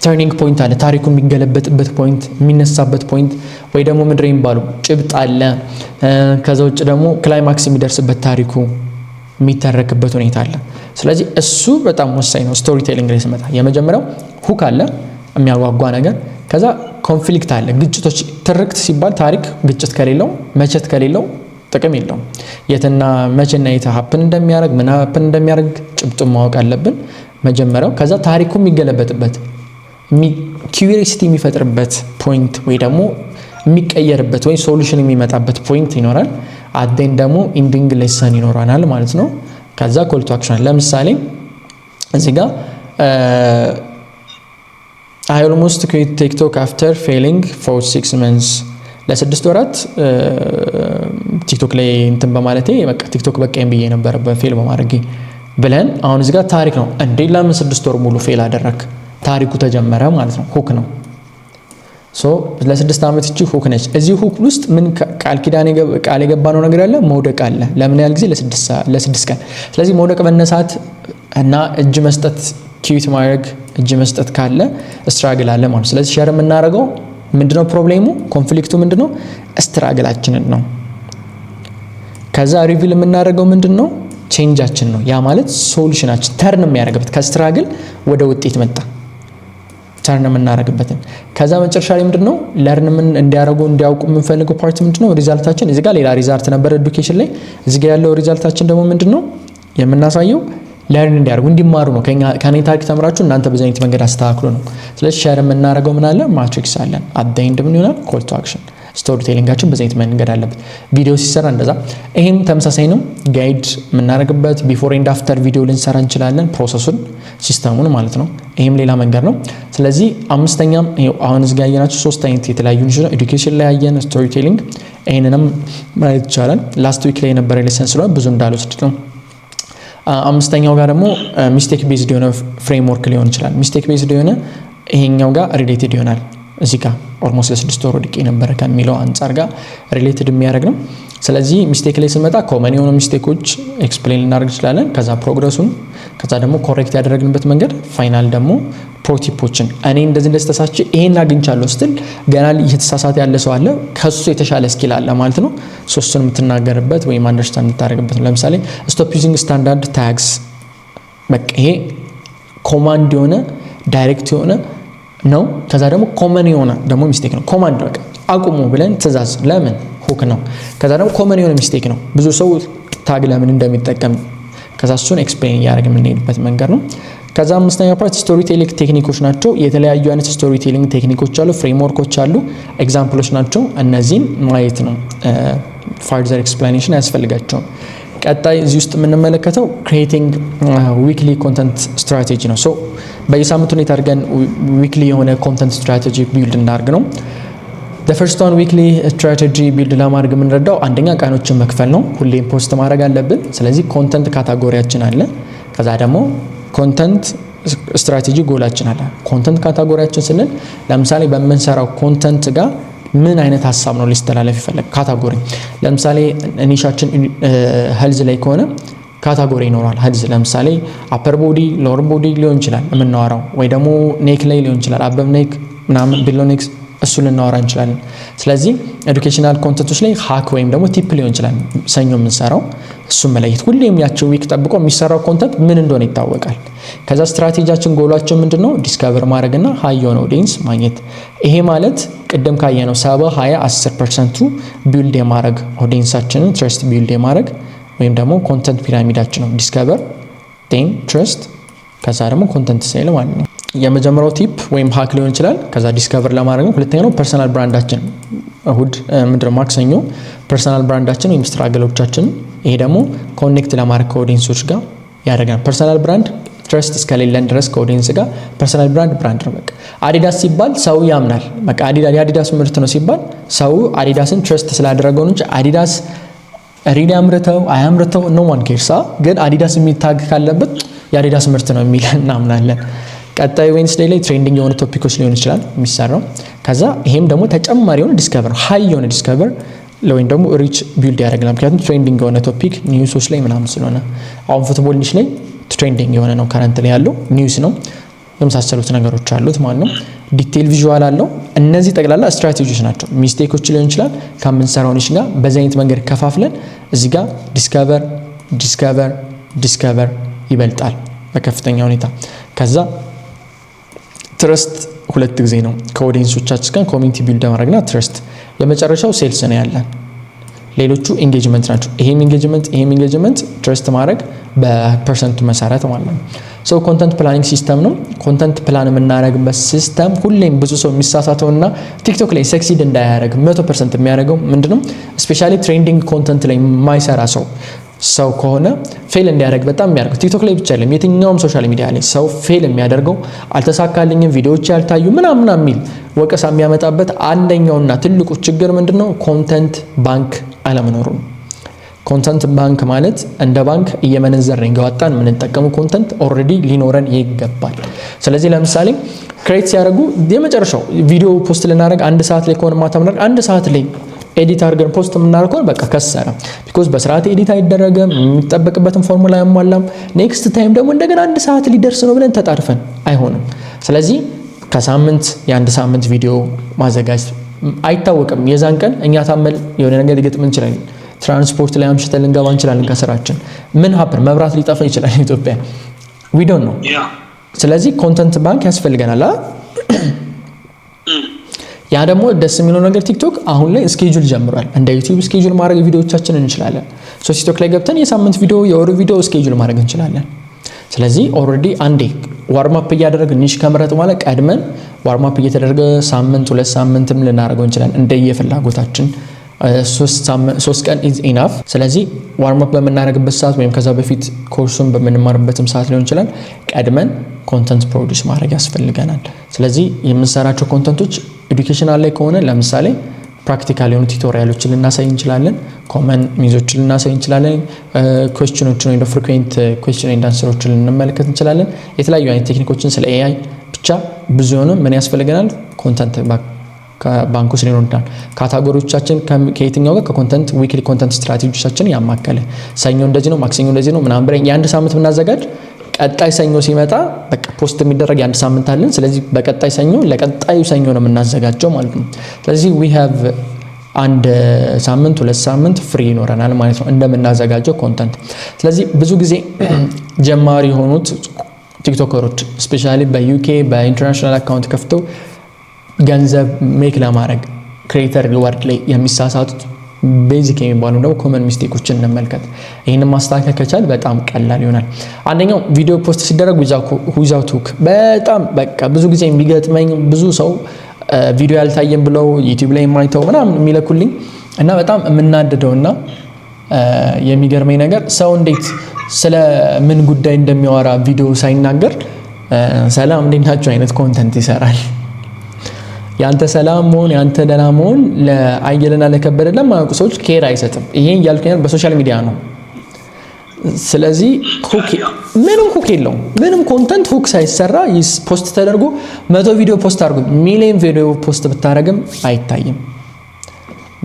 ተርኒንግ ፖይንት አለ። ታሪኩ የሚገለበጥበት ፖይንት፣ የሚነሳበት ፖይንት ወይ ደግሞ ምንድን ነው የሚባለው ጭብጥ አለ። ከዛ ውጭ ደግሞ ክላይማክስ የሚደርስበት ታሪኩ የሚተረክበት ሁኔታ አለ። ስለዚህ እሱ በጣም ወሳኝ ነው። ስቶሪ ቴሊንግ ላይ ስንመጣ የመጀመሪያው ሁክ አለ፣ የሚያጓጓ ነገር። ከዛ ኮንፍሊክት አለ፣ ግጭቶች። ትርክት ሲባል ታሪክ ግጭት ከሌለው መቸት ከሌለው ጥቅም የለውም። የትና መቼና የት ሀፕን እንደሚያደርግ ምን ሀፕን እንደሚያደርግ ጭብጡን ማወቅ አለብን መጀመሪያው። ከዛ ታሪኩ የሚገለበጥበት ኪዩሪዮሲቲ የሚፈጥርበት ፖይንት ወይ ደግሞ የሚቀየርበት ወይ ሶሉሽን የሚመጣበት ፖይንት ይኖራል። አደን ደግሞ ኢንዲንግ ሌሰን ይኖራናል ማለት ነው። ከዛ ኮል ቱ አክሽን። ለምሳሌ እዚህ ጋር I almost quit TikTok after failing for 6 months. ለ6 ወራት ቲክቶክ ላይ እንትን በማለቴ በቃ ቲክቶክ በቃኝ ብዬ ነበር በፌል በማድረግ ብለን አሁን እዚህ ጋር ታሪክ ነው እንዴ ለምን 6 ወር ሙሉ ፌል አደረክ? ታሪኩ ተጀመረ ማለት ነው። ሁክ ነው። ሶ ለ6 ዓመት እቺ ሁክ ነች። እዚህ ሁክ ውስጥ ምን ቃል የገባነው ነገር አለ? መውደቅ አለ። ለምን ያህል ጊዜ? ለ6 ቀን። ስለዚህ መውደቅ መነሳት እና እጅ መስጠት ኪዩት ማድረግ እጅ መስጠት ካለ ስትራግል አለ ማለት። ስለዚህ ሼር የምናደርገው ምንድነው? ፕሮብሌሙ ኮንፍሊክቱ ምንድነው? ስትራግላችንን ነው። ከዛ ሪቪል የምናደርገው ምንድነው? ቼንጃችን ነው። ያ ማለት ሶሉሽናችን ተርን የሚያደርግበት ከስትራግል ወደ ውጤት መጣ ተርን የምናደርግበትን። ከዛ መጨረሻ ላይ ምንድነው? ለርን እንዲያውቁ የምንፈልገው ፓርት ምንድነው? ሪዛልታችን። እዚህ ጋር ሌላ ሪዛልት ነበር ኤዱኬሽን ላይ። እዚህ ጋር ያለው ሪዛልታችን ደግሞ ምንድነው የምናሳየው? ለርን እንዲያደርጉ እንዲማሩ ነው። ከኔ ታሪክ ተምራችሁ እናንተ በዚህ አይነት መንገድ አስተካክሉ ነው። ስለዚህ ሼር የምናደርገው ምን አለ? ማትሪክስ አለን። አደይንድ ምን ይሆናል? ኮል ቱ አክሽን። ስቶሪ ቴሊንጋችን በዚህ አይነት መንገድ አለበት። ቪዲዮ ሲሰራ እንደዛ። ይሄም ተመሳሳይ ነው። ጋይድ የምናደርግበት ቢፎር ኤንድ አፍተር ቪዲዮ ልንሰራ እንችላለን። ፕሮሰሱን ሲስተሙን ማለት ነው። ይሄም ሌላ መንገድ ነው። ስለዚህ አምስተኛም አሁን እዚህ ጋር ያየናችሁ 3 አይነት የተለያዩ ነው። ኤዱኬሽን ላይ ያየን ስቶሪ ቴሊንግ፣ ይሄንንም ማየት ይቻላል። ላስት ዊክ ላይ የነበረ ሌሰን ስለሆነ ብዙ እንዳልወስድ ነው። አምስተኛው ጋር ደግሞ ሚስቴክ ቤዝድ የሆነ ፍሬምወርክ ሊሆን ይችላል። ሚስቴክ ቤዝድ የሆነ ይሄኛው ጋር ሪሌትድ ይሆናል። እዚህ ጋር ኦልሞስት ለ6 ወር ወድቄ ነበር ከሚለው አንጻር ጋር ሪሌትድ የሚያደርግ ነው። ስለዚህ ሚስቴክ ላይ ስንመጣ ኮመን የሆኑ ሚስቴኮች ኤክስፕሌን ልናደርግ እንችላለን። ከዛ ፕሮግረሱን፣ ከዛ ደግሞ ኮሬክት ያደረግንበት መንገድ፣ ፋይናል ደግሞ ፕሮቲፖችን። እኔ እንደዚህ ተሳስቼ ይሄን አግኝቻለሁ ስትል ገና እየተሳሳተ ያለ ሰው አለ፣ ከሱ የተሻለ ስኪል አለ ማለት ነው። ሶስቱን የምትናገርበት ወይም አንደርስታንድ የምታደርግበት ነው። ለምሳሌ ስቶፕ ዩዚንግ ስታንዳርድ ታግስ። በቃ ይሄ ኮማንድ የሆነ ዳይሬክት የሆነ ነው። ከዛ ደግሞ ኮመን የሆነ ደግሞ ሚስቴክ ነው። ኮማንድ በቃ አቁሙ ብለን ትእዛዝ፣ ለምን ሁክ ነው። ከዛ ደግሞ ኮመን የሆነ ሚስቴክ ነው። ብዙ ሰው ታግ ለምን እንደሚጠቀም ከዛ እሱን ኤክስፕሌን እያደረግን የምንሄድበት መንገድ ነው። ከዛ አምስተኛ ፓርት ስቶሪ ቴሊንግ ቴክኒኮች ናቸው። የተለያዩ አይነት ስቶሪ ቴሊንግ ቴክኒኮች አሉ፣ ፍሬምወርኮች አሉ፣ ኤግዛምፕሎች ናቸው። እነዚህን ማየት ነው። ፋርዘር ኤክስፕላኔሽን አያስፈልጋቸውም። ቀጣይ እዚህ ውስጥ የምንመለከተው ክሪኤቲንግ ዊክሊ ኮንተንት ስትራቴጂ ነው። ሶ በየሳምንቱ ሁኔታ አድርገን ዊክሊ የሆነ ኮንተንት ስትራቴጂ ቢልድ እናድርግ ነው። ፈርስት ዋን ዊክሊ ስትራቴጂ ቢልድ ለማድረግ የምንረዳው አንደኛ ቀኖችን መክፈል ነው። ሁሌም ፖስት ማድረግ አለብን። ስለዚህ ኮንተንት ካታጎሪያችን አለ። ከዛ ደግሞ ኮንተንት ስትራቴጂ ጎላችን አለ። ኮንተንት ካታጎሪያችን ስንል ለምሳሌ በምንሰራው ኮንተንት ጋር ምን አይነት ሀሳብ ነው ሊስተላለፍ ይፈልግ ካታጎሪ። ለምሳሌ ኒሻችን ሄልዝ ላይ ከሆነ ካታጎሪ ይኖራል። ሄድስ ለምሳሌ አፐር ቦዲ ሎወር ቦዲ ሊሆን ይችላል የምናወራው፣ ወይ ደግሞ ኔክ ላይ ሊሆን ይችላል አበብ ኔክ ምናምን ቢሎ ኔክ እሱ ልናወራ እንችላለን። ስለዚህ ኤዱኬሽናል ኮንተንቶች ላይ ሃክ ወይም ደግሞ ቲፕ ሊሆን ይችላል ሰኞ የምንሰራው፣ እሱም መለየት። ሁሌም ያቸው ዊክ ጠብቆ የሚሰራው ኮንተንት ምን እንደሆነ ይታወቃል። ከዛ ስትራቴጂያችን ጎሏችን ምንድነው? ዲስከቨር ማድረግና ሃይ የሆነ ኦዲየንስ ማግኘት። ይሄ ማለት ቅድም ካየነው 70 20 10%ቱ ቢልድ የማድረግ ኦዲየንሳችንን ትረስት ቢልድ የማድረግ ወይም ደግሞ ኮንተንት ፒራሚዳችን ነው። ዲስከቨር ቴን ትረስት ከዛ ደግሞ ኮንተንት ሴል ማለት ነው። የመጀመሪያው ቲፕ ወይም ሃክ ሊሆን ይችላል። ከዛ ዲስከቨር ለማድረግ ነው። ሁለተኛው ፐርሰናል ብራንዳችን እሁድ ምንድነው ማክሰኞ ፐርሰናል ብራንዳችን ወይም ስትራግሎቻችን፣ ይሄ ደግሞ ኮኔክት ለማድረግ ከኦዲየንሶች ጋር ያደርጋል። ፐርሰናል ብራንድ ትረስት እስከሌለን ድረስ ከኦዲየንስ ጋር ፐርሰናል ብራንድ ነው። በቃ አዲዳስ ሲባል ሰው ያምናል። በቃ የአዲዳስ ምርት ነው ሲባል ሰው አዲዳስን ትረስት ስላደረገው እንጂ አዲዳስ ሪሊ አምርተው አያምርተው ኖ ዋን ኬርሳ፣ ግን አዲዳስ የሚታግ ካለበት የአዲዳስ ምርት ነው የሚል እናምናለን። ቀጣይ ዌንስዴይ ላይ ትሬንዲንግ የሆኑ ቶፒኮች ሊሆን ይችላል የሚሰራው። ከዛ ይሄም ደግሞ ተጨማሪ የሆነ ዲስከቨር ሃይ የሆነ ዲስከቨር ወይም ደግሞ ሪች ቢልድ ያደርግናል። ምክንያቱም ትሬንዲንግ የሆነ ቶፒክ ኒውሶች ላይ ምናምን ስለሆነ አሁን ፉትቦል ኒሽ ላይ ትሬንዲንግ የሆነ ነው ከረንት ላይ ያለው ኒውስ ነው። የመሳሰሉት ነገሮች አሉት ማለት ነው። ዲቴል ቪዥዋል አለው። እነዚህ ጠቅላላ ስትራቴጂዎች ናቸው። ሚስቴኮች ሊሆን ይችላል ከምንሰራው ኒሽ ጋር በዚህ አይነት መንገድ ከፋፍለን እዚህ ጋር ዲስከቨር ይበልጣል በከፍተኛ ሁኔታ። ከዛ ትረስት ሁለት ጊዜ ነው ከኦዲየንሶቻችን ጋር ኮሚኒቲ ቢልድ ማድረግና ትረስት። የመጨረሻው ሴልስ ነው ያለን። ሌሎቹ ኤንጌጅመንት ናቸው። ይሄም ኤንጌጅመንት ትረስት ማድረግ በፐርሰንቱ መሰረት ማለት ነው። ሶ ኮንተንት ፕላኒንግ ሲስተም ነው። ኮንተንት ፕላን የምናደርግበት ሲስተም ሁሌም ብዙ ሰው የሚሳሳተውና ቲክቶክ ላይ ሰክሲድ እንዳያደርግ 100% የሚያደርገው ምንድነው? ስፔሻሊ ትሬንዲንግ ኮንተንት ላይ የማይሰራ ሰው ከሆነ ፌል እንዲያደርግ በጣም የሚያደርገው ቲክቶክ ላይ ብቻ አይደለም፣ የትኛውም ሶሻል ሚዲያ ላይ ሰው ፌል የሚያደርገው አልተሳካልኝም፣ ቪዲዮዎች ያልታዩ ምናምን የሚል ወቀሳ የሚያመጣበት አንደኛውና ትልቁ ችግር ምንድነው? ኮንተንት ባንክ አለመኖሩ ነው። ኮንተንት ባንክ ማለት እንደ ባንክ እየመነዘርን እያወጣን የምንጠቀሙ ኮንተንት ኦልሬዲ ሊኖረን ይገባል። ስለዚህ ለምሳሌ ክሬት ሲያደርጉ የመጨረሻው ቪዲዮ ፖስት ልናደርግ 1 ሰዓት ላይ ከሆነ ማታ ምናደርግ 1 ሰዓት ላይ ኤዲት አድርገን ፖስት የምናደርግ ከሆነ በቃ ከሰረ። ቢኮዝ በስርዓት ኤዲት አይደረግም፣ የሚጠበቅበትን ፎርሙላ ያሟላም። ኔክስት ታይም ደግሞ እንደገና 1 ሰዓት ሊደርስ ነው ብለን ተጣድፈን አይሆንም። ስለዚህ ከሳምንት የ1 ሳምንት ቪዲዮ ማዘጋጅ አይታወቅም። የዛን ቀን እኛ ታመል የሆነ ነገር ሊገጥም እንችላለን። ትራንስፖርት ላይ አምሽተን ልንገባ እንችላለን። ከስራችን ምን ሀፕን መብራት ሊጠፋ ይችላል ኢትዮጵያ ዊ ዶንት ኖ። ስለዚህ ኮንተንት ባንክ ያስፈልገናል። ያ ደግሞ ደስ የሚለው ነገር ቲክቶክ አሁን ላይ ስኬጁል ጀምሯል። እንደ ዩቲዩብ ስኬጁል ማድረግ ቪዲዮዎቻችንን እንችላለን። ቲክቶክ ላይ ገብተን የሳምንት ቪዲዮ የወር ቪዲዮ ስኬጁል ማድረግ እንችላለን። ስለዚህ ኦልሬዲ አንዴ ዋርማፕ እያደረግን ኒሽ ከመረጥ በኋላ ቀድመን ዋርማፕ እየተደረገ ሳምንት 2 ሳምንትም ልናደርገው እንችላለን እንደየፍላጎታችን። 3 ቀን ኢዝ ኢናፍ። ስለዚህ ዋርማፕ በምናደርግበት ሰዓት ወይም ከዛ በፊት ኮርሱን በምንማርበትም ሰዓት ሊሆን ይችላል ቀድመን ኮንተንት ፕሮዲዩስ ማድረግ ያስፈልገናል። ስለዚህ የምንሰራቸው ኮንተንቶች ኤዱኬሽናል ላይ ከሆነ ለምሳሌ ፕራክቲካል የሆኑ ቱቶሪያሎችን ልናሳይ እንችላለን፣ ኮመን ሚዞችን ልናሳይ እንችላለን፣ ኩዌስችኖችን ወይ ፍሪኩዌንት ኩዌስችን ኤንድ አንሰሮችን ልንመለከት እንችላለን። የተለያዩ አይነት ቴክኒኮችን ስለ ኤአይ ብቻ ብዙ የሆነ ምን ያስፈልገናል? ኮንተንት ባንክ ውስጥ ሊኖር ይችላል። ካታጎሪዎቻችን ከየትኛው ጋር ከኮንተንት ዊክሊ ኮንተንት ስትራቴጂዎቻችን ያማከለ ሰኞ እንደዚህ ነው፣ ማክሰኞ እንደዚህ ነው ምናምን ብለን የ1 ሳምንት ብናዘጋጅ ቀጣይ ሰኞ ሲመጣ በቃ ፖስት የሚደረግ የ1 ሳምንት አለን። ስለዚህ በቀጣይ ሰኞ ለቀጣዩ ሰኞ ነው የምናዘጋጀው ማለት ነው። ስለዚህ we have 1 ሳምንት 2 ሳምንት ፍሪ ይኖረናል ማለት ነው እንደምናዘጋጀው ኮንተንት። ስለዚህ ብዙ ጊዜ ጀማሪ የሆኑት ቲክቶከሮች ስፔሻሊ በዩኬ በኢንተርናሽናል አካውንት ከፍተው ገንዘብ ሜክ ለማድረግ ክሬተር ሪዋርድ ላይ የሚሳሳቱት ቤዚክ የሚባሉ ደግሞ ኮመን ሚስቴኮችን እንመልከት። ይህንን ማስተካከል ከቻል በጣም ቀላል ይሆናል። አንደኛው ቪዲዮ ፖስት ሲደረግ ዊዛውት ሁክ በጣም በቃ ብዙ ጊዜ የሚገጥመኝ ብዙ ሰው ቪዲዮ ያልታየም ብለው ዩቲዩብ ላይ የማይተው ምናምን የሚለኩልኝ እና በጣም የምናደደውና የሚገርመኝ ነገር ሰው እንዴት ስለ ምን ጉዳይ እንደሚያወራ ቪዲዮ ሳይናገር ሰላም እንዴት ናችሁ አይነት ኮንተንት ይሰራል። ያንተ ሰላም መሆን ያንተ ደህና መሆን ለአየለና ለከበደ ለማያውቁ ሰዎች ኬር አይሰጥም። ይሄን ያልከኝ በሶሻል ሚዲያ ነው። ስለዚህ ምንም ሁክ የለውም። ምንም ኮንተንት ሁክ ሳይሰራ ፖስት ተደርጎ 100 ቪዲዮ ፖስት አድርጉ ሚሊዮን ቪዲዮ ፖስት ብታረግም አይታይም።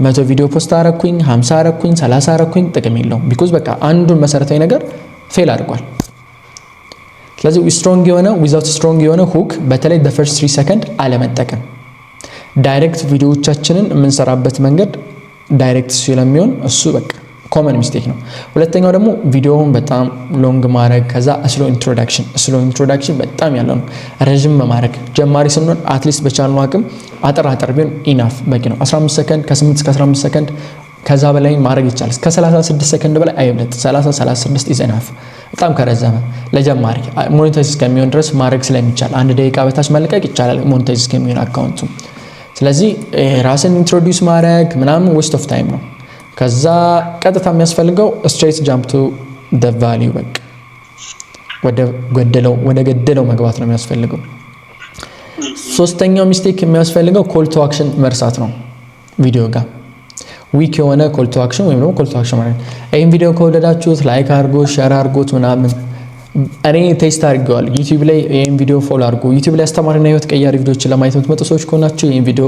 100 ቪዲዮ ፖስት አረኩኝ 50 አረኩኝ 30 አረኩኝ ጥቅም የለውም። ቢኮዝ በቃ አንዱን መሰረታዊ ነገር ፌል አድርጓል። ስለዚህ ስትሮንግ የሆነ ዊዛውት ስትሮንግ የሆነ ሁክ በተለይ the first 3 ሰከንድ አለመጠቀም ዳይሬክት ቪዲዮዎቻችንን የምንሰራበት መንገድ ዳይሬክት ስለሚሆን እሱ በቃ ኮመን ሚስቴክ ነው። ሁለተኛው ደግሞ ቪዲዮውን በጣም ሎንግ ማድረግ ከዛ ስሎ ኢንትሮዳክሽን በጣም ያለው ነው። ረጅም ማድረግ ጀማሪ ስንሆን አትሊስት በቻልነው አቅም አጠር ቢሆን ኢናፍ በቂ ነው። 15 ሰከንድ ከ8 እስከ 15 ሰከንድ ከዛ በላይ ማድረግ ይቻላል። ከ36 ሰከንድ በላይ አይብለጥ። 36 ኢዝ ኢናፍ። በጣም ከረዘመ ለጀማሪ ሞኔታይዝ እስከሚሆን ድረስ ማድረግ ስለሚቻል 1 ደቂቃ በታች መልቀቅ ይቻላል ሞኔታይዝ እስከሚሆን አካውንቱ። ስለዚህ ራስን ኢንትሮዲዩስ ማድረግ ምናምን ዌስት ኦፍ ታይም ነው። ከዛ ቀጥታ የሚያስፈልገው ስትሬት ጃምፕ ቱ ዘ ቫልዩ በቃ ወደ ገደለው መግባት ነው የሚያስፈልገው። ሶስተኛው ሚስቴክ የሚያስፈልገው ኮል ቱ አክሽን መርሳት ነው። ቪዲዮ ጋር ዊክ የሆነ ኮል ቱ አክሽን ወይም ደግሞ ኮል ቱ አክሽን ማለት ይሄን ቪዲዮ ከወደዳችሁት ላይክ አድርጎ ሼር አድርጎት ምናምን። እኔ ቴስት አድርጌዋለሁ ዩቲዩብ ላይ ይሄን ቪዲዮ ፎሎ አድርጎ ዩቲዩብ ላይ አስተማሪና ህይወት ቀያሪ ቪዲዮዎችን ለማየት የምትመጡ ሰዎች ከሆናችሁ ይሄን ቪዲዮ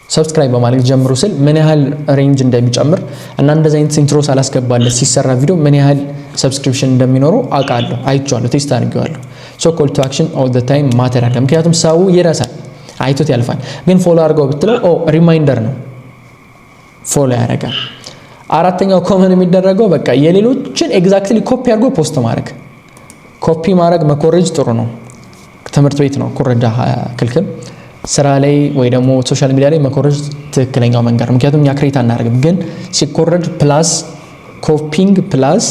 ሰብስክራይብ በማድረግ ጀምሩ ስል ምን ያህል ሬንጅ እንደሚጨምር እና እንደዚህ አይነት ኢንትሮ ሳላስገባለት ሲሰራ ቪዲዮ ምን ያህል ሰብስክሪፕሽን እንደሚኖረው አውቃለሁ፣ አይቼዋለሁ፣ ቴስት አድርጌዋለሁ። ሶ ኮል ቱ አክሽን ኦል ዘ ታይም ማተር አለ። ምክንያቱም ሰው ይረሳል፣ አይቶት ያልፋል። ግን ፎሎ አድርገው ብትለው ሪማይንደር ነው፣ ፎሎ ያደርጋል። አራተኛው ኮመን የሚደረገው በቃ የሌሎችን ኤግዛክትሊ ኮፒ አድርጎ ፖስት ማድረግ። ኮፒ ማድረግ መኮረጅ ጥሩ ነው፣ ትምህርት ቤት ነው ኩረጃ ክልክል። ስራ ላይ ወይ ደግሞ ሶሻል ሚዲያ ላይ መኮረጅ ትክክለኛው መንገድ ነው። ምክንያቱም እኛ ክሬት አናደርግም። ግን ሲኮረጅ ፕላስ ኮፒንግ ፕላስ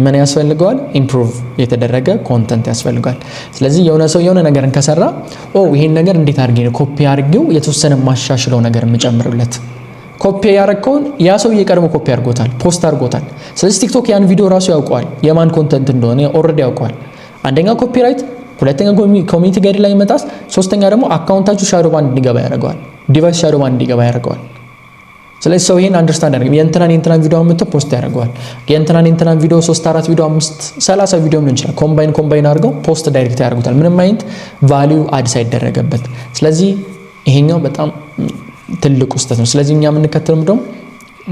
ምን ያስፈልገዋል? ኢምፕሩቭ የተደረገ ኮንተንት ያስፈልገዋል። ስለዚህ የሆነ ሰው የሆነ ነገርን ከሰራ ይሄን ነገር እንዴት አድርጌ ነው ኮፒ አድርጌው የተወሰነ ማሻሽለው ነገር የምጨምርለት። ኮፒ ያደረገውን ያ ሰው እየቀድሞ ኮፒ አድርጎታል፣ ፖስት አድርጎታል። ስለዚህ ቲክቶክ ያን ቪዲዮ ራሱ ያውቀዋል፣ የማን ኮንተንት እንደሆነ ኦልሬዲ ያውቀዋል። አንደኛ ኮፒራይት፣ ሁለተኛ ኮሚኒቲ ጋይድ ላይ መጣስ፣ ሶስተኛ ደግሞ አካውንታችሁ ሻዶ ባንድ እንዲገባ ያደርገዋል፣ ዲቫይስ ሻዶ ባንድ እንዲገባ ያደርገዋል። ስለዚህ ሰው ይሄን አንደርስታንድ ያደርጋል። የእንትናን ቪዲዮ አምጥቶ ፖስት ያደርገዋል። የእንትናን ቪዲዮ 3-4 ቪዲዮ 5-30 ቪዲዮ ምን ይችላል ኮምባይን አድርገው ፖስት ዳይሬክት ያደርጉታል፣ ምንም አይነት ቫልዩ አድ ሳይደረገበት። ስለዚህ ይሄኛው በጣም ትልቁ ስህተት ነው። ስለዚህ እኛ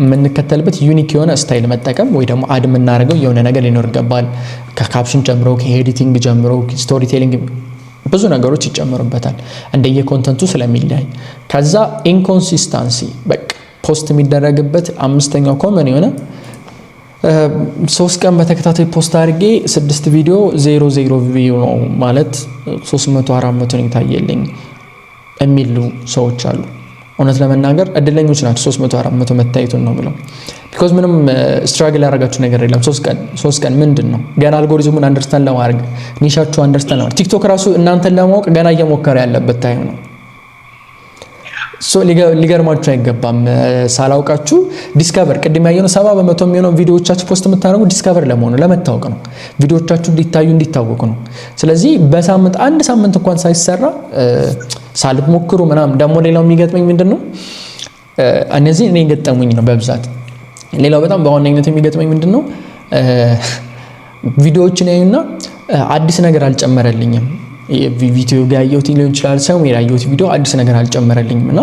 የምንከተልበት ዩኒክ የሆነ ስታይል መጠቀም ወይ ደግሞ አድ የምናደርገው የሆነ ነገር ሊኖር ይገባል። ከካፕሽን ጀምሮ ከኤዲቲንግ ጀምሮ ስቶሪ ቴሊንግ ብዙ ነገሮች ይጨምሩበታል እንደየ ኮንተንቱ ስለሚለያይ። ከዛ ኢንኮንሲስተንሲ በቃ ፖስት የሚደረግበት አምስተኛው ኮመን የሆነ 3 ቀን በተከታታይ ፖስት አድርጌ 6 ቪዲዮ 0 ቪዲዮ ነው ማለት 300-400 ነው የታየልኝ የሚሉ ሰዎች አሉ። እውነት ለመናገር እድለኞች ናቸው 300-400 መታየቱን ነው ብለው። ቢኮዝ ምንም ስትራግል ያደረጋችሁ ነገር የለም። 3 ቀን ምንድን ነው ገና አልጎሪዝሙን አንደርስታንድ ለማድረግ ኒሻችሁ አንደርስታንድ ለማድረግ ቲክቶክ ራሱ እናንተን ለማወቅ ገና እየሞከረ ያለበት ታይም ነው። ሊገርማችሁ አይገባም። ሳላውቃችሁ ዲስከቨር ቅድም ያየነው 70% የሚሆነው ቪዲዮዎቻችሁ ፖስት የምታደርጉ ዲስከቨር ለመሆኑ ለመታወቅ ነው። ቪዲዮዎቻችሁ እንዲታወቁ ነው። ስለዚህ በሳምንት አንድ ሳምንት እንኳን ሳይሰራ ሳልሞክሩ ምናምን። ደግሞ ሌላው የሚገጥመኝ ምንድነው እነዚህ እኔ ገጠሙኝ ነው በብዛት። ሌላው በጣም በዋነኝነት የሚገጥመኝ ምንድነው ቪዲዮዎችን ያዩና አዲስ ነገር አልጨመረልኝም። ቪዲዮ ጋር ያየሁት ሊሆን ይችላል ሰው ያየሁት ቪዲዮ አዲስ ነገር አልጨመረልኝም እና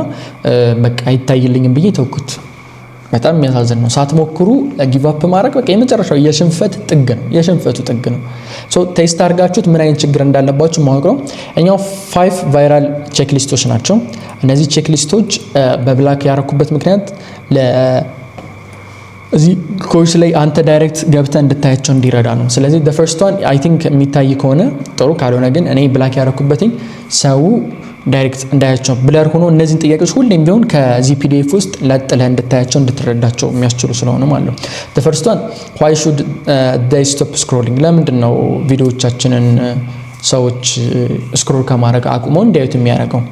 በቃ አይታይልኝም ብዬ ተውኩት። በጣም የሚያሳዝን ነው። ሳትሞክሩ ጊቭ አፕ ማድረግ በቃ የመጨረሻው የሽንፈቱ ጥግ ነው። ሶ ቴስት አድርጋችሁት ምን አይነት ችግር እንዳለባችሁ ማወቅ ነው። እኛው 5 ቫይራል ቼክ ሊስቶች ናቸው። እነዚህ ቼክ ሊስቶች በብላክ ያረኩበት ምክንያት እዚህ ኮርስ ላይ አንተ ዳይሬክት ገብተህ እንድታያቸው እንዲረዳ ነው። ስለዚህ the first one I think የሚታይ ከሆነ ጥሩ፣ ካልሆነ ግን እኔ ብላክ ያረኩበትኝ ሰው ዳይሬክት እንዳያቸው ብለር ሆኖ እነዚህን ጥያቄዎች ሁሌም ቢሆን ከዚህ ፒዲኤፍ ውስጥ ለጥለህ እንድታያቸው እንድትረዳቸው የሚያስችሉ ስለሆነ ማለት ነው። the first one why should they stop scrolling? ለምንድን ነው ቪዲዮዎቻችንን ሰዎች ስክሮል ከማድረግ አቁመው እንዲያዩት የሚያደርገው?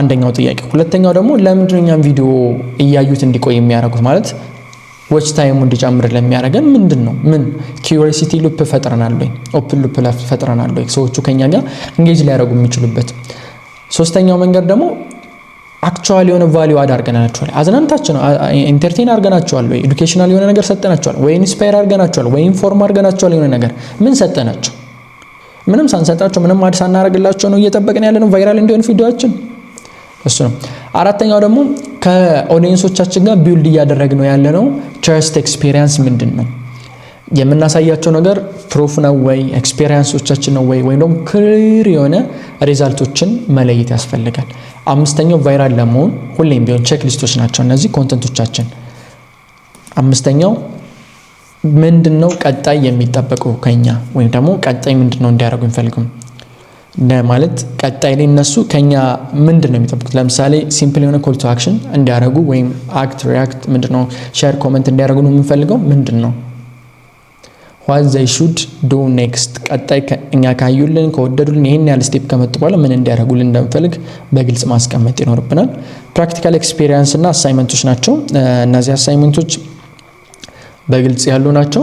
አንደኛው ጥያቄ። ሁለተኛው ደግሞ ለምንድን ነው እኛም ቪዲዮ እያዩት እንዲቆይ የሚያደርጉት? ማለት ዎች ታይሙ እንዲጨምር ለሚያደርገን ምንድነው? ምን ኪዩሪሲቲ ሉፕ ፈጥረናል ወይ? ኦፕን ሉፕ ፈጥረናል ወይ? ሰዎቹ ከኛ ጋር እንጌጅ ሊያደርጉ የሚችሉበት። ሶስተኛው መንገድ ደግሞ አክቹዋሊ የሆነ ቫልዩ አድርገናቸዋል፣ አዝናንታችን ኢንተርቴን አድርገናቸዋል ወይ? ኤዱኬሽናል የሆነ ነገር ሰጠናቸዋል ወይ? ኢንስፓየር አድርገናቸዋል ወይ? ኢንፎርም አድርገናቸዋል የሆነ ነገር ምን ሰጠናቸው? ምንም ሳንሰጣቸው ምንም አዲስ አናደርግላቸው ነው እየጠበቅን ያለ ነው ቫይራል እንዲሆን ቪዲዮአችን። እሱ ነው። አራተኛው ደግሞ ከኦዲየንሶቻችን ጋር ቢልድ እያደረግነው ያለነው ትረስት ኤክስፒሪየንስ ምንድነው? የምናሳያቸው ነገር ፕሩፍ ነው ወይ ኤክስፒሪየንሶቻችን ነው ወይ ወይም ደግሞ ክሊር የሆነ ሪዛልቶችን መለየት ያስፈልጋል። አምስተኛው ቫይራል ለመሆን ሁሌም ቢሆን ቼክ ሊስቶች ናቸው እነዚህ ኮንተንቶቻችን። አምስተኛው ምንድነው ቀጣይ የሚጠበቀው ከኛ ወይም ደግሞ ቀጣይ ምንድነው እንዲያደርጉ እንፈልጉም ማለት ቀጣይ ላይ እነሱ ከኛ ምንድነው የሚጠብቁት? ለምሳሌ ሲምፕል የሆነ ኮል ቱ አክሽን እንዲያደርጉ ወይም አክት ሪያክት ምንድነው ሼር ኮሜንት እንዲያደርጉ ነው የምንፈልገው። ምንድነው what they should do next ቀጣይ እኛ ካዩልን ከወደዱልን ይሄን ያህል ስቴፕ ከመጡ በኋላ ምን እንዲያደርጉልን እንደምፈልግ በግልጽ ማስቀመጥ ይኖርብናል። ፕራክቲካል ኤክስፒሪየንስ እና አሳይመንቶች ናቸው። እነዚህ አሳይመንቶች በግልጽ ያሉ ናቸው።